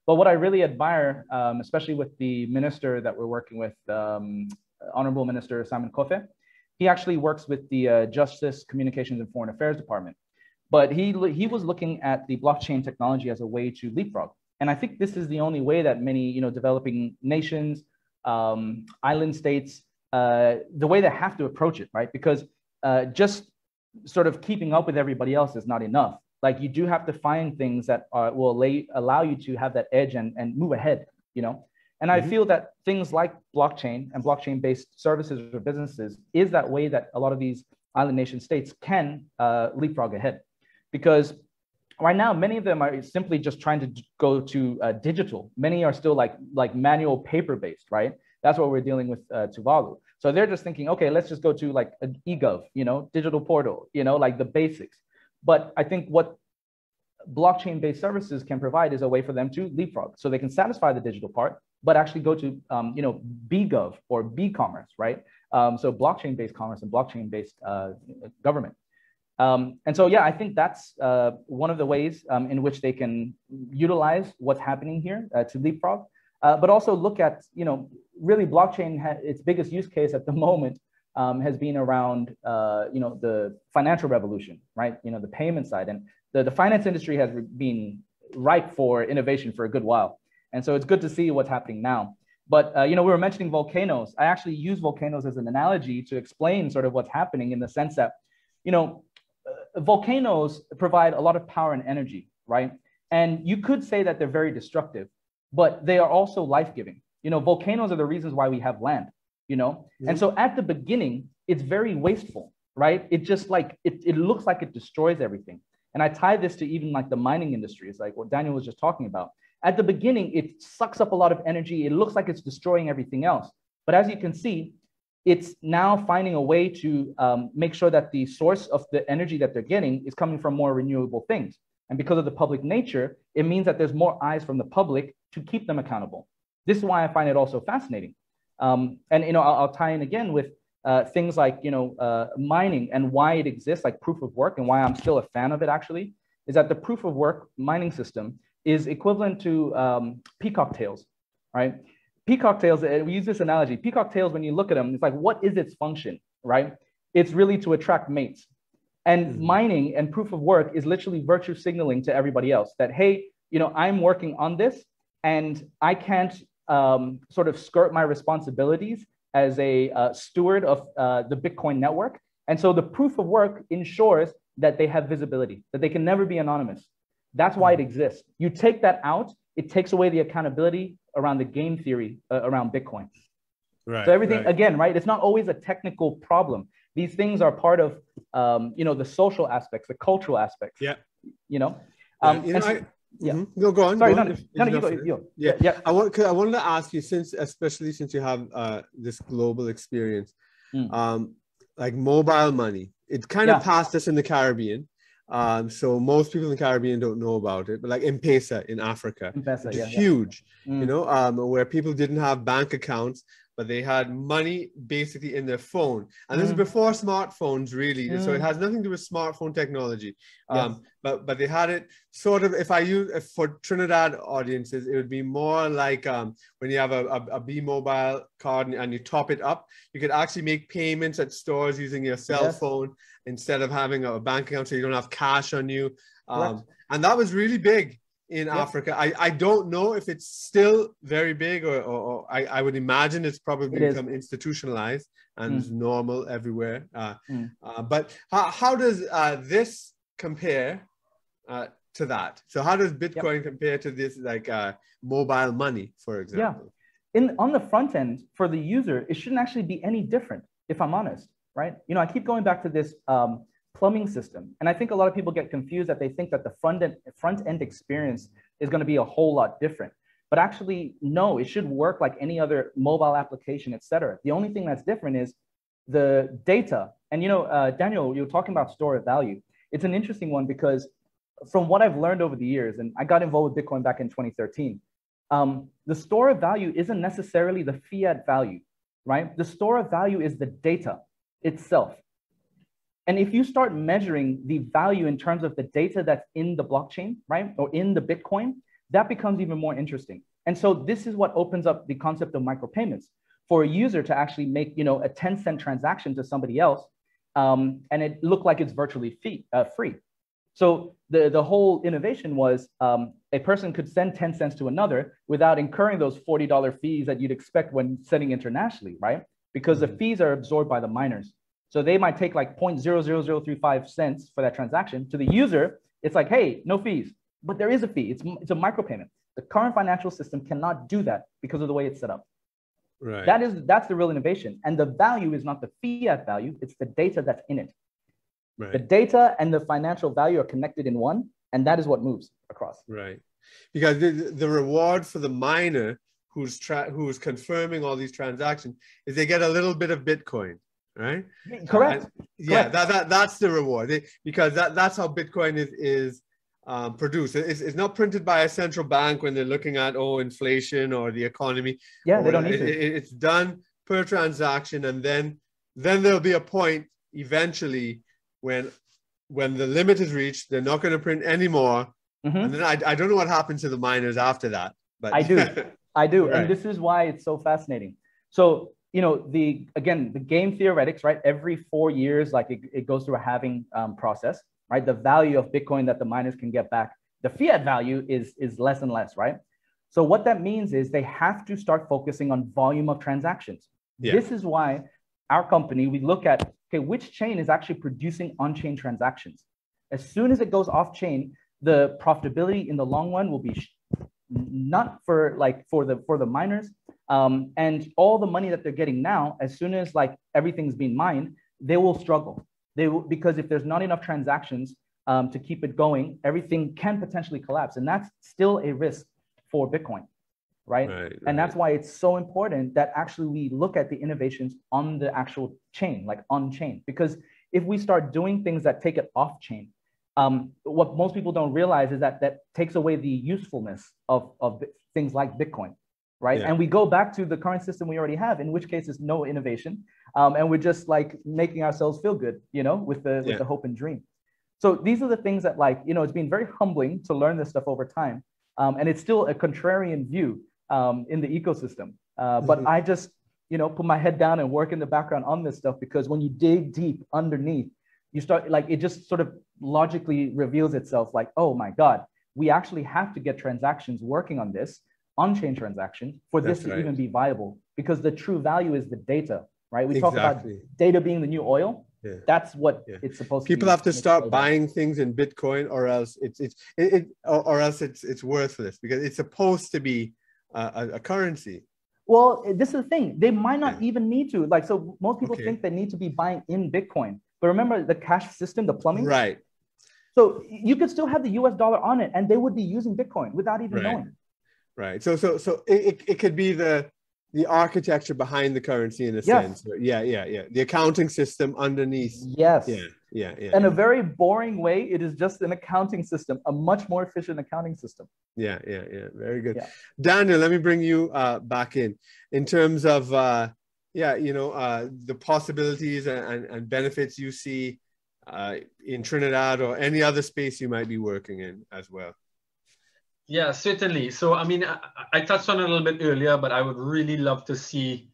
But what I really admire, especially with the minister that we're working with, Honorable Minister Simon Kofe, he actually works with the Justice, Communications and Foreign Affairs Department. But he was looking at the blockchain technology as a way to leapfrog. And I think this is the only way that many, developing nations, island states, the way they have to approach it, right? Because just sort of keeping up with everybody else is not enough. Like, you do have to find things that will allow you to have that edge and move ahead, And I feel that things like blockchain and blockchain-based services or businesses is that way that a lot of these island nation states can leapfrog ahead. Because right now, many of them are simply just trying to go to digital. Many are still like manual paper-based, right? That's what we're dealing with Tuvalu. So they're just thinking, okay, let's just go to like an eGov, digital portal, like the basics. But I think what blockchain-based services can provide is a way for them to leapfrog. So they can satisfy the digital part, but actually go to, BGov or B-commerce, right? So blockchain-based commerce and blockchain-based government. And so, yeah, I think that's one of the ways in which they can utilize what's happening here to leapfrog, but also look at, really blockchain, its biggest use case at the moment has been around, the financial revolution, right? The payment side, and the finance industry has been ripe for innovation for a good while. And so it's good to see what's happening now. But, we were mentioning volcanoes. I actually use volcanoes as an analogy to explain sort of what's happening, in the sense that, volcanoes provide a lot of power and energy, right? And you could say that they're very destructive, but they are also life-giving. Volcanoes are the reasons why we have land, And so at the beginning, it's very wasteful, right? It just it looks like it destroys everything. And I tie this to even like the mining industry. It's like what Daniel was just talking about. At the beginning, it sucks up a lot of energy. It looks like it's destroying everything else. But as you can see, it's now finding a way to make sure that the source of the energy that they're getting is coming from more renewable things. And because of the public nature, it means that there's more eyes from the public to keep them accountable. This is why I find it also fascinating. And, I'll tie in again with things like, mining and why it exists, like proof of work, and why I'm still a fan of it, actually, is that the proof of work mining system is equivalent to peacock tails, right? Peacock tails, we use this analogy. Peacock tails, when you look at them, it's like, what is its function, right? It's really to attract mates. And mining and proof of work is literally virtue signaling to everybody else that, hey, you know, I'm working on this and I can't sort of skirt my responsibilities as a steward of the Bitcoin network. And so the proof of work ensures that they have visibility, that they can never be anonymous. That's why it exists. You take that out, it takes away the accountability around the game theory around Bitcoin. Right. So everything, again, right, it's not always a technical problem. These things are part of, you know, the social aspects, the cultural aspects. Yeah. You know? No, go on. Sorry, go on. you go. Yeah. I wanted to ask you, especially since you have this global experience, like mobile money, it kind of passed us in the Caribbean. So most people in the Caribbean don't know about it, but like M-Pesa in Africa, which is huge, you know, where people didn't have bank accounts, but they had money basically in their phone. And this is before smartphones, really. So it has nothing to do with smartphone technology. But they had it sort of, if for Trinidad audiences, it would be more like when you have a B-Mobile card and you top it up, you could actually make payments at stores using your cell phone instead of having a bank account, so you don't have cash on you. And that was really big in Africa. I don't know if it's still very big, or I would imagine it's probably become institutionalized and is normal everywhere. But how does this compare to that? So how does Bitcoin compare to this, like mobile money, for example? On the front end, for the user, it shouldn't actually be any different, if I'm honest, right? You know, I keep going back to this plumbing system. And I think a lot of people get confused that they think that the front end experience is going to be a whole lot different. But actually, no, it should work like any other mobile application, et cetera. The only thing that's different is the data. And, you know, Daniel, you're talking about store of value. It's an interesting one because from what I've learned over the years, and I got involved with Bitcoin back in 2013, the store of value isn't necessarily the fiat value, right? The store of value is the data itself. And if you start measuring the value in terms of the data that's in the blockchain, right, or in the Bitcoin, that becomes even more interesting. And so this is what opens up the concept of micropayments for a user to actually make, you know, a 10-cent transaction to somebody else, and it looked like it's virtually free. So the whole innovation was a person could send 10 cents to another without incurring those $40 fees that you'd expect when sending internationally, right? Because the fees are absorbed by the miners. So they might take like 0.00035 cents for that transaction. To the user, it's like, hey, no fees, but there is a fee. It's a micropayment. The current financial system cannot do that because of the way it's set up. Right. That's the real innovation. And the value is not the fiat value, it's the data that's in it. Right. The data and the financial value are connected in one, and that is what moves across. Right. Because the reward for the miner who's confirming all these transactions is they get a little bit of Bitcoin. Right. Correct. That's the reward, because that's how Bitcoin is produced. It's not printed by a central bank when they're looking at inflation or the economy. Yeah, they don't need to. It's done per transaction, and then there'll be a point eventually when the limit is reached, they're not going to print anymore, and then I don't know what happens to the miners after that. But I do, right. And this is why it's so fascinating. So, you know, the game theoretics, right? Every 4 years, like it goes through a halving process, right? The value of Bitcoin that the miners can get back, the fiat value is less and less, right? So what that means is they have to start focusing on volume of transactions. Yeah. This is why our company, we look at, okay, which chain is actually producing on-chain transactions? As soon as it goes off-chain, the profitability in the long run will be not for the miners, and all the money that they're getting now, as soon as like everything's being mined, they will struggle. Because if there's not enough transactions to keep it going, everything can potentially collapse, and that's still a risk for Bitcoin, right? And that's why it's so important that actually we look at the innovations on the actual chain, like on chain, because if we start doing things that take it off chain, what most people don't realize is that takes away the usefulness of things like Bitcoin, right? Yeah. And we go back to the current system we already have, in which case it's no innovation, and we're just like making ourselves feel good, you know, with the hope and dream. So these are the things that, like, you know, it's been very humbling to learn this stuff over time. And it's still a contrarian view in the ecosystem. But I just, you know, put my head down and work in the background on this stuff, because when you dig deep underneath, you start, like, it just sort of logically reveals itself like, oh my God, we actually have to get transactions working on this, on-chain transactions, for this to even be viable, because the true value is the data, right? We talk about data being the new oil. Yeah. That's what it's supposed to be. People have to start buying things in Bitcoin, or else it's worthless, because it's supposed to be a currency. Well, this is the thing. They might not even need to. Like, so most people think they need to be buying in Bitcoin. But remember the cash system, the plumbing? Right. So you could still have the US dollar on it, and they would be using Bitcoin without even knowing. Right. So it could be the architecture behind the currency in a sense. Yeah. The accounting system underneath. Yes. Yeah. In a very boring way, it is just an accounting system, a much more efficient accounting system. Yeah. Very good. Yeah. Daniel, let me bring you back in terms of the possibilities and benefits you see in Trinidad or any other space you might be working in as well. Yeah, certainly. So, I mean, I touched on it a little bit earlier, but I would really love to see,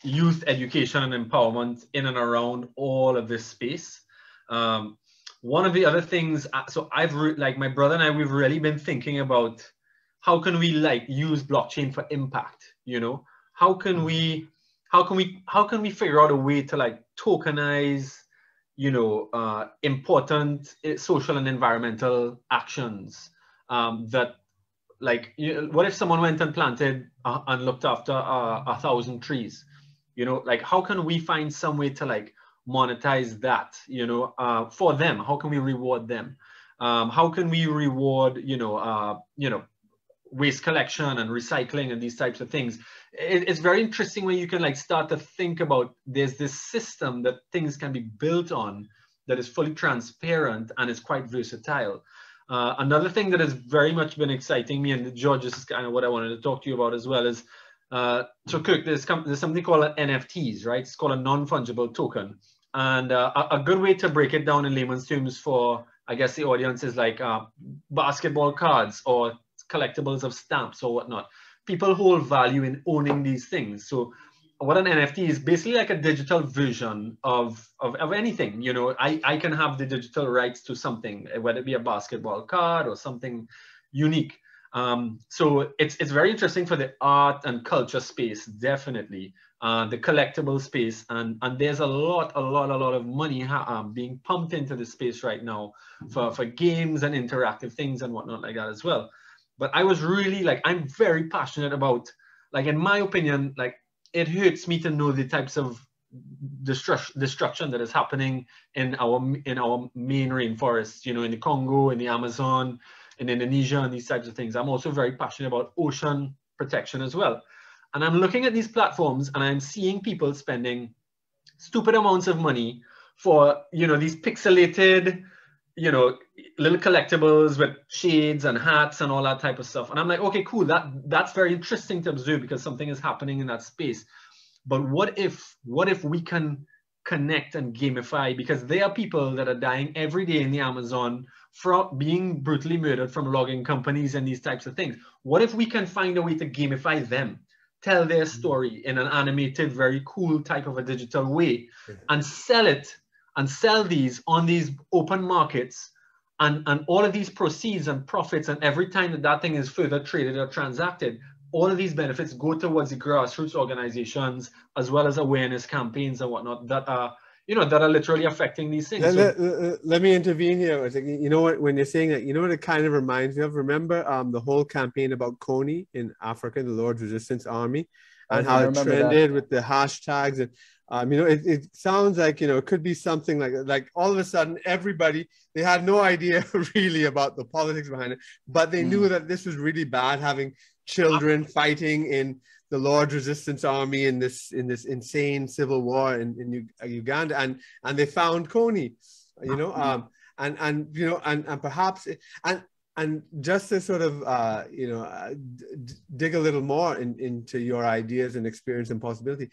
youth education and empowerment in and around all of this space. One of the other things, so my brother and I, we've really been thinking about how can we use blockchain for impact, how can we figure out a way to tokenize, important social and environmental actions that, what if someone went and planted and looked after 1,000 trees? How can we find some way to monetize that, for them? How can we reward them? How can we reward, waste collection and recycling and these types of things? It's very interesting when you can start to think about, there's this system that things can be built on that is fully transparent and is quite versatile. Another thing that has very much been exciting me, and George, this is kind of what I wanted to talk to you about as well, is so Kirk, there's something called NFTs, right? It's called a non-fungible token. And a good way to break it down in layman's terms for, I guess, the audience is basketball cards or collectibles of stamps or whatnot. People hold value in owning these things. So what an NFT is, basically like a digital version of anything. I can have the digital rights to something, whether it be a basketball card or something unique. So it's very interesting for the art and culture space, definitely, the collectible space, and there's a lot of money being pumped into this space right now for games and interactive things and whatnot like that as well. But I was really I'm very passionate about, in my opinion, it hurts me to know the types of destruction that is happening in our main rainforests, in the Congo, in the Amazon, in Indonesia, and these types of things. I'm also very passionate about ocean protection as well. And I'm looking at these platforms and I'm seeing people spending stupid amounts of money for, these pixelated, little collectibles with shades and hats and all that type of stuff. And I'm like, okay, cool. That's very interesting to observe because something is happening in that space. But what if we can connect and gamify, because there are people that are dying every day in the Amazon from being brutally murdered from logging companies and these types of things. What if we can find a way to gamify them, tell their story in an animated, very cool type of a digital way, and sell these on these open markets, and all of these proceeds and profits, and every time that thing is further traded or transacted, all of these benefits go towards the grassroots organizations as well as awareness campaigns and whatnot that are literally affecting these things. Let me intervene here. When you're saying that, what it kind of reminds me of? Remember the whole campaign about Kony in Africa, the Lord's Resistance Army, and how it trended with the hashtags and. It sounds like, it could be something like all of a sudden everybody, they had no idea really about the politics behind it, but they knew that this was really bad, having children fighting in the Lord's Resistance Army in this insane civil war in Uganda, and they found Kony, and perhaps and just to sort of dig a little more into your ideas and experience and possibility.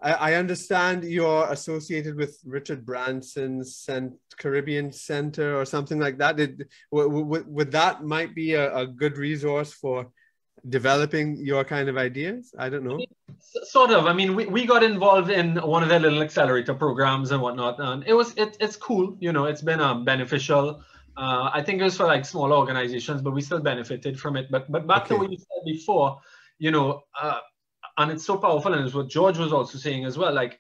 I understand you're associated with Richard Branson's Caribbean Center or something like that. Would that might be a good resource for developing your kind of ideas? I don't know. Sort of. I mean, we got involved in one of their little accelerator programs and whatnot, and it's cool. You know, it's been beneficial. I think it was for like smaller organizations, but we still benefited from it. But back to what you said before, you know, and it's so powerful, and it's what George was also saying as well. Like,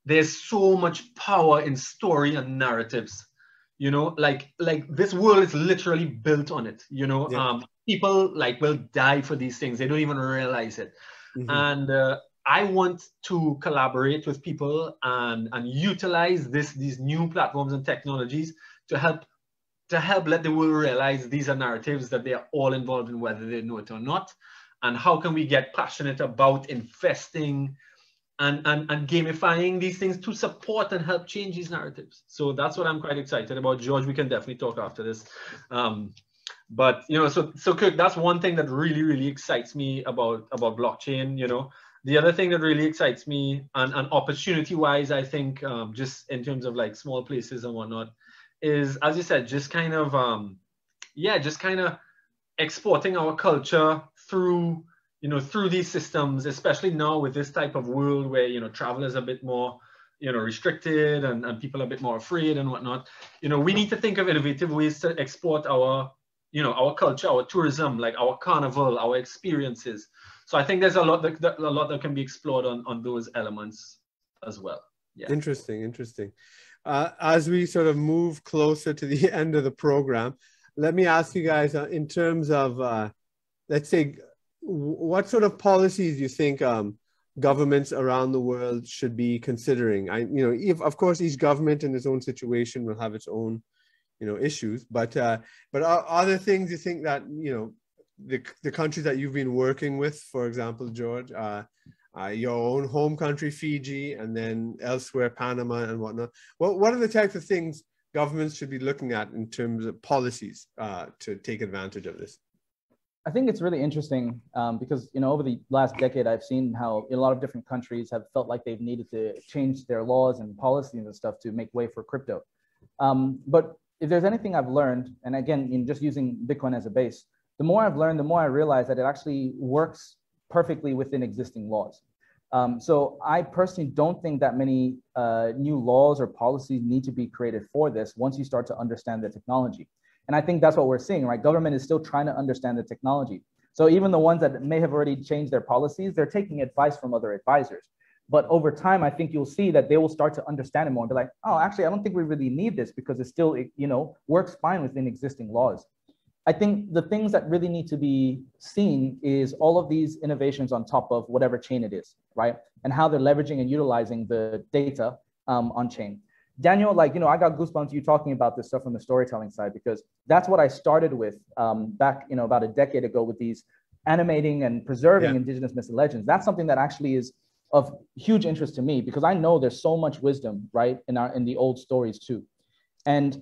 there's so much power in story and narratives. You know, like this world is literally built on it. You know, people like will die for these things. They don't even realize it. And I want to collaborate with people and utilize these new platforms and technologies to help let the world realize these are narratives that they are all involved in, whether they know it or not. And how can we get passionate about investing and gamifying these things to support and help change these narratives? So that's what I'm quite excited about. George, we can definitely talk after this. But, you know, so Kirk, that's one thing that really, really excites me about blockchain. You know, the other thing that really excites me and opportunity-wise, I think, just in terms of like small places and whatnot, is, as you said, just kind of, exporting our culture through, you know, through these systems, especially now with this type of world where, you know, travel is a bit more, you know, restricted and people are a bit more afraid and whatnot. You know, we need to think of innovative ways to export our, you know, our culture, our tourism, like our carnival, our experiences. So I think there's a lot that can be explored on those elements as well. Yeah. Interesting. As we sort of move closer to the end of the program, let me ask you guys, in terms of, let's say, what sort of policies you think governments around the world should be considering? You know, of course, each government in its own situation will have its own, you know, issues, but are there things you think that, you know, the countries that you've been working with, for example, George, your own home country, Fiji, and then elsewhere, Panama and whatnot, what are the types of things governments should be looking at in terms of policies to take advantage of this? I think it's really interesting because, you know, over the last decade, I've seen how a lot of different countries have felt like they've needed to change their laws and policies and stuff to make way for crypto. But if there's anything I've learned, and again, in just using Bitcoin as a base, the more I've learned, the more I realize that it actually works perfectly within existing laws. So I personally don't think that many new laws or policies need to be created for this once you start to understand the technology. And I think that's what we're seeing, right? Government is still trying to understand the technology. So even the ones that may have already changed their policies, they're taking advice from other advisors. But over time, I think you'll see that they will start to understand it more and be like, oh, actually, I don't think we really need this because it still, you know, works fine within existing laws. I think the things that really need to be seen is all of these innovations on top of whatever chain it is, right? And how they're leveraging and utilizing the data on chain. Daniel, like, you know, I got goosebumps you talking about this stuff from the storytelling side, because that's what I started with back, you know, about a decade ago with these animating and preserving indigenous myths and legends. That's something that actually is of huge interest to me, because I know there's so much wisdom, right, in the old stories too. And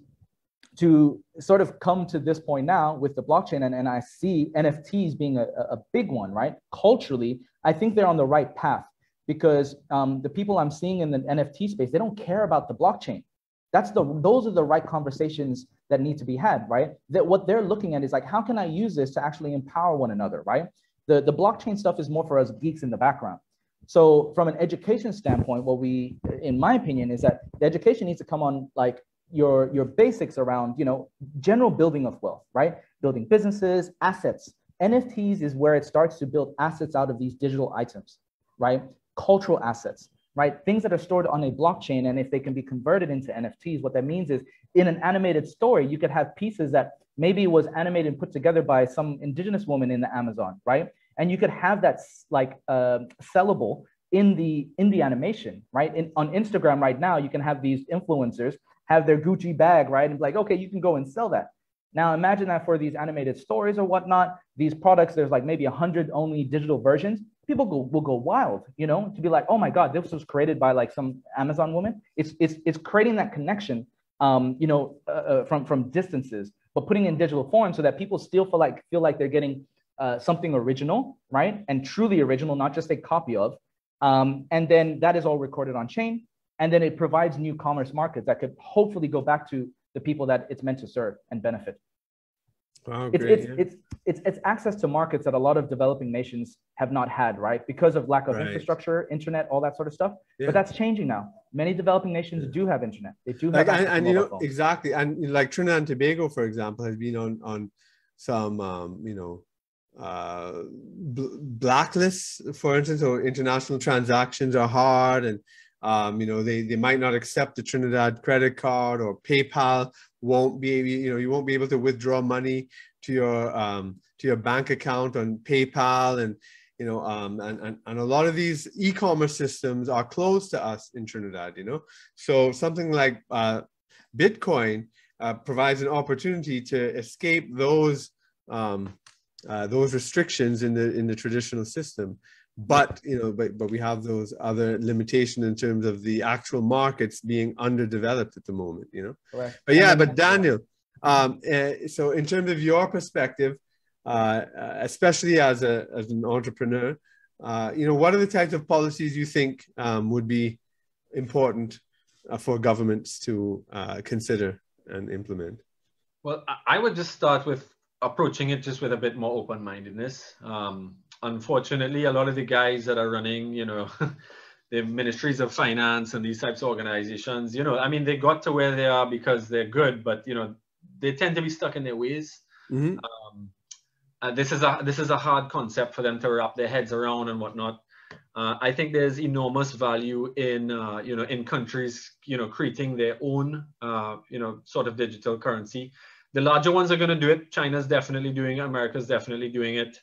to sort of come to this point now with the blockchain, and I see NFTs being a big one, right? Culturally, I think they're on the right path, because the people I'm seeing in the NFT space, they don't care about the blockchain. Those are the right conversations that need to be had, right? That what they're looking at is like, how can I use this to actually empower one another, right? The blockchain stuff is more for us geeks in the background. So from an education standpoint, what we, in my opinion, is that the education needs to come on like your basics around, you know, general building of wealth, right? Building businesses, assets. NFTs is where it starts to build assets out of these digital items, right? Cultural assets, right? Things that are stored on a blockchain, and if they can be converted into NFTs, what that means is in an animated story, you could have pieces that maybe was animated and put together by some indigenous woman in the Amazon, right? And you could have that like sellable in the animation, right? On Instagram right now, you can have these influencers have their Gucci bag, right? And be like, okay, you can go and sell that. Now imagine that for these animated stories or whatnot, these products, there's like maybe 100 only digital versions. People will go wild, you know, to be like, oh my God, this was created by like some Amazon woman. It's creating that connection, you know, from distances, but putting in digital form so that people still feel like they're getting something original, right? And truly original, not just a copy of. And then that is all recorded on chain. And then it provides new commerce markets that could hopefully go back to the people that it's meant to serve and benefit. Wow, it's access to markets that a lot of developing nations have not had, right? Because of lack of infrastructure, internet, all that sort of stuff. Yeah. But that's changing now. Many developing nations do have internet. They do have and you know, exactly. And like Trinidad and Tobago, for example, has been on some blacklists, for instance, or international transactions are hard, and they might not accept the Trinidad credit card, or PayPal won't be, you won't be able to withdraw money to your bank account on PayPal, and and a lot of these e-commerce systems are closed to us in Trinidad. So something like Bitcoin provides an opportunity to escape those restrictions in the traditional system. But we have those other limitations in terms of the actual markets being underdeveloped at the moment. Correct. But Daniel, so in terms of your perspective, especially as an entrepreneur, what are the types of policies you think would be important for governments to consider and implement? Well, I would just start with approaching it just with a bit more open-mindedness. Unfortunately, a lot of the guys that are running, the ministries of finance and these types of organizations, they got to where they are because they're good, but they tend to be stuck in their ways. Mm-hmm. This is a hard concept for them to wrap their heads around and whatnot. I think there's enormous value in in countries creating their own sort of digital currency. The larger ones are going to do it. China's definitely doing it. America's definitely doing it.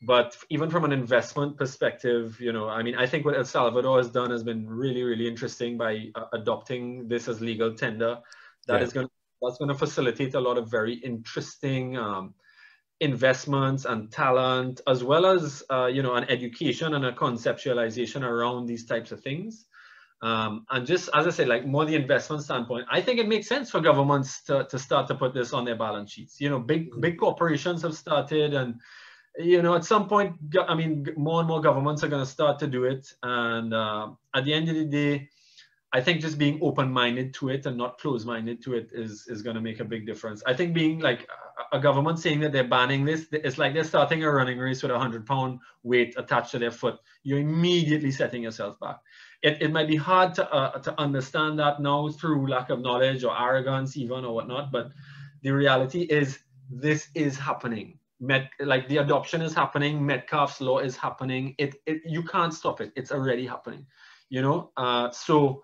But even from an investment perspective, I think what El Salvador has done has been really, really interesting by adopting this as legal tender. That's going to facilitate a lot of very interesting investments and talent, as well as an education and a conceptualization around these types of things. And just as I said, like more the investment standpoint, I think it makes sense for governments to start to put this on their balance sheets. Big corporations have started, and at some point, more and more governments are going to start to do it. And at the end of the day, I think just being open-minded to it and not closed-minded to it is going to make a big difference. I think being like a government saying that they're banning this, it's like they're starting a running race with a 100-pound weight attached to their foot. You're immediately setting yourself back. It might be hard to understand that now through lack of knowledge or arrogance even or whatnot, but the reality is this is happening. Like the adoption is happening, Metcalfe's law is happening. You can't stop it. It's already happening. So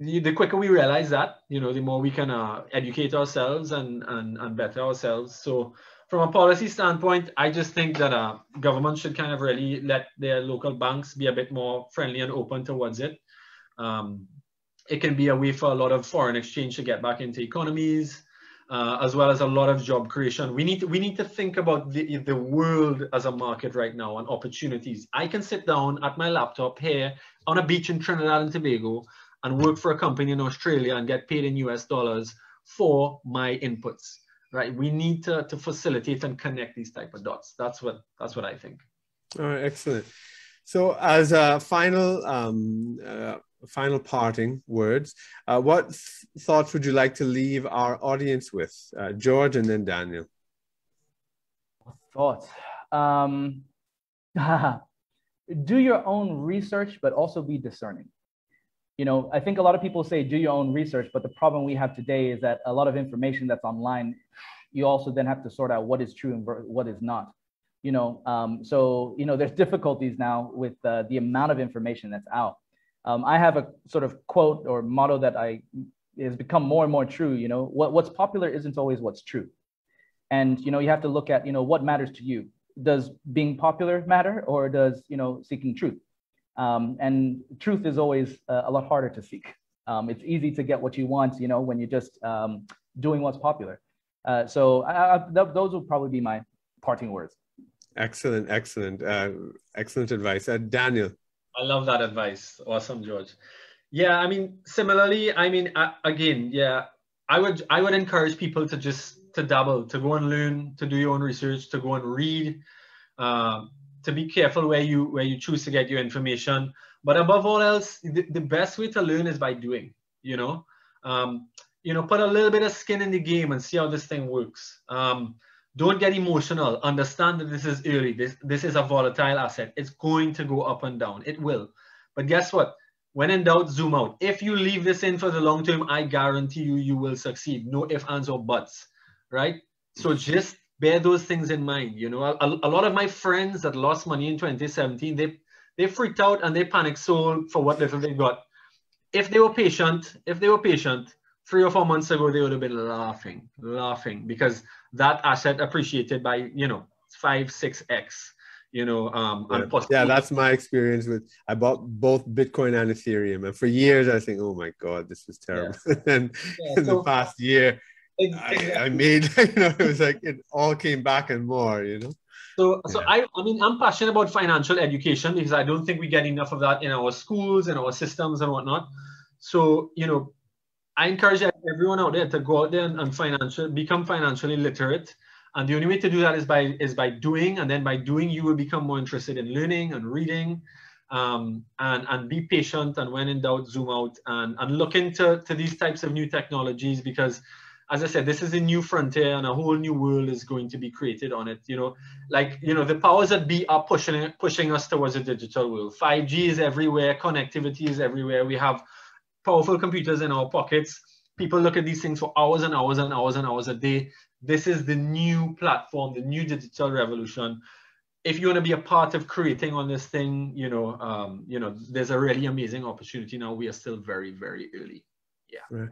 the quicker we realize that, the more we can educate ourselves and better ourselves. So from a policy standpoint, I just think that government should kind of really let their local banks be a bit more friendly and open towards it. It can be a way for a lot of foreign exchange to get back into economies, as well as a lot of job creation. We need to think about the world as a market right now and opportunities. I can sit down at my laptop here on a beach in Trinidad and Tobago and work for a company in Australia and get paid in US dollars for my inputs. Right, we need to facilitate and connect these type of dots. That's what I think. All right, excellent. So, as a final parting words, what thoughts would you like to leave our audience with, George, and then Daniel? Thoughts. Do your own research, but also be discerning. I think a lot of people say do your own research, but the problem we have today is that a lot of information that's online, you also then have to sort out what is true and what is not. So there's difficulties now with the amount of information that's out. I have a sort of quote or motto that has become more and more true. What's popular isn't always what's true, and you have to look at what matters to you. Does being popular matter, or does seeking truth? And truth is always a lot harder to seek. It's easy to get what you want, when you're just doing what's popular. So those will probably be my parting words. Excellent advice. Daniel. I love that advice. Awesome, George. Yeah, similarly, again, yeah, I would encourage people to dabble, to go and learn, to do your own research, to go and read, to be careful where you choose to get your information. But above all else, the best way to learn is by doing. You know, put a little bit of skin in the game and see how this thing works. Don't get emotional. Understand that this is early. This is a volatile asset. It's going to go up and down. It will. But guess what? When in doubt, zoom out. If you leave this in for the long term, I guarantee you will succeed. No ifs, ands, or buts, right? So just bear those things in mind. You know, a lot of my friends that lost money in 2017, they freaked out and they panic sold for what little they got. If they were patient, 3 or 4 months ago, they would have been laughing because that asset appreciated by, 5, 6x. Yeah, that's my experience I bought both Bitcoin and Ethereum, and for years I think, oh my God, this was terrible. Yeah. And in the past year, I made, it was like it all came back and more, So I'm passionate about financial education because I don't think we get enough of that in our schools and our systems and whatnot. So, I encourage everyone out there to go out there and become financially literate. And the only way to do that is by doing, and then by doing, you will become more interested in learning and reading, and be patient. And when in doubt, zoom out and look into these types of new technologies, because, as I said, this is a new frontier and a whole new world is going to be created on it. The powers that be are pushing us towards a digital world. 5G is everywhere. Connectivity is everywhere. We have powerful computers in our pockets. People look at these things for hours and hours and hours and hours a day. This is the new platform, the new digital revolution. If you want to be a part of creating on this thing, there's a really amazing opportunity now. We are still very, very early. Yeah. Right.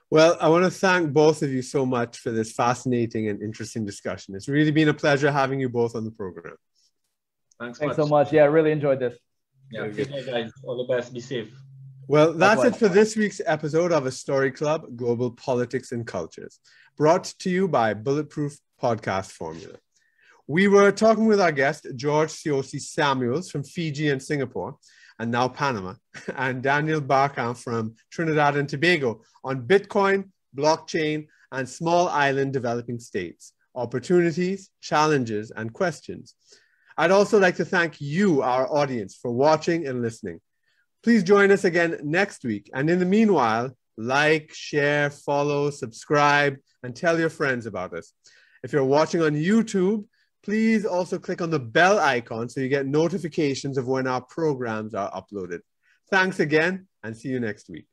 Well, I want to thank both of you so much for this fascinating and interesting discussion. It's really been a pleasure having you both on the program. Thanks so much. Yeah, I really enjoyed this. Yeah, take care, guys. All the best. Be safe. Well, that's it for this week's episode of A Story Club, Global Politics and Cultures, brought to you by Bulletproof Podcast Formula. We were talking with our guest, George Siosi Samuels from Fiji and Singapore, and now Panama, and Daniel Barkan from Trinidad and Tobago on Bitcoin, blockchain, and small island developing states, opportunities, challenges, and questions. I'd also like to thank you, our audience, for watching and listening. Please join us again next week. And in the meanwhile, like, share, follow, subscribe, and tell your friends about us. If you're watching on YouTube, please also click on the bell icon so you get notifications of when our programs are uploaded. Thanks again, and see you next week.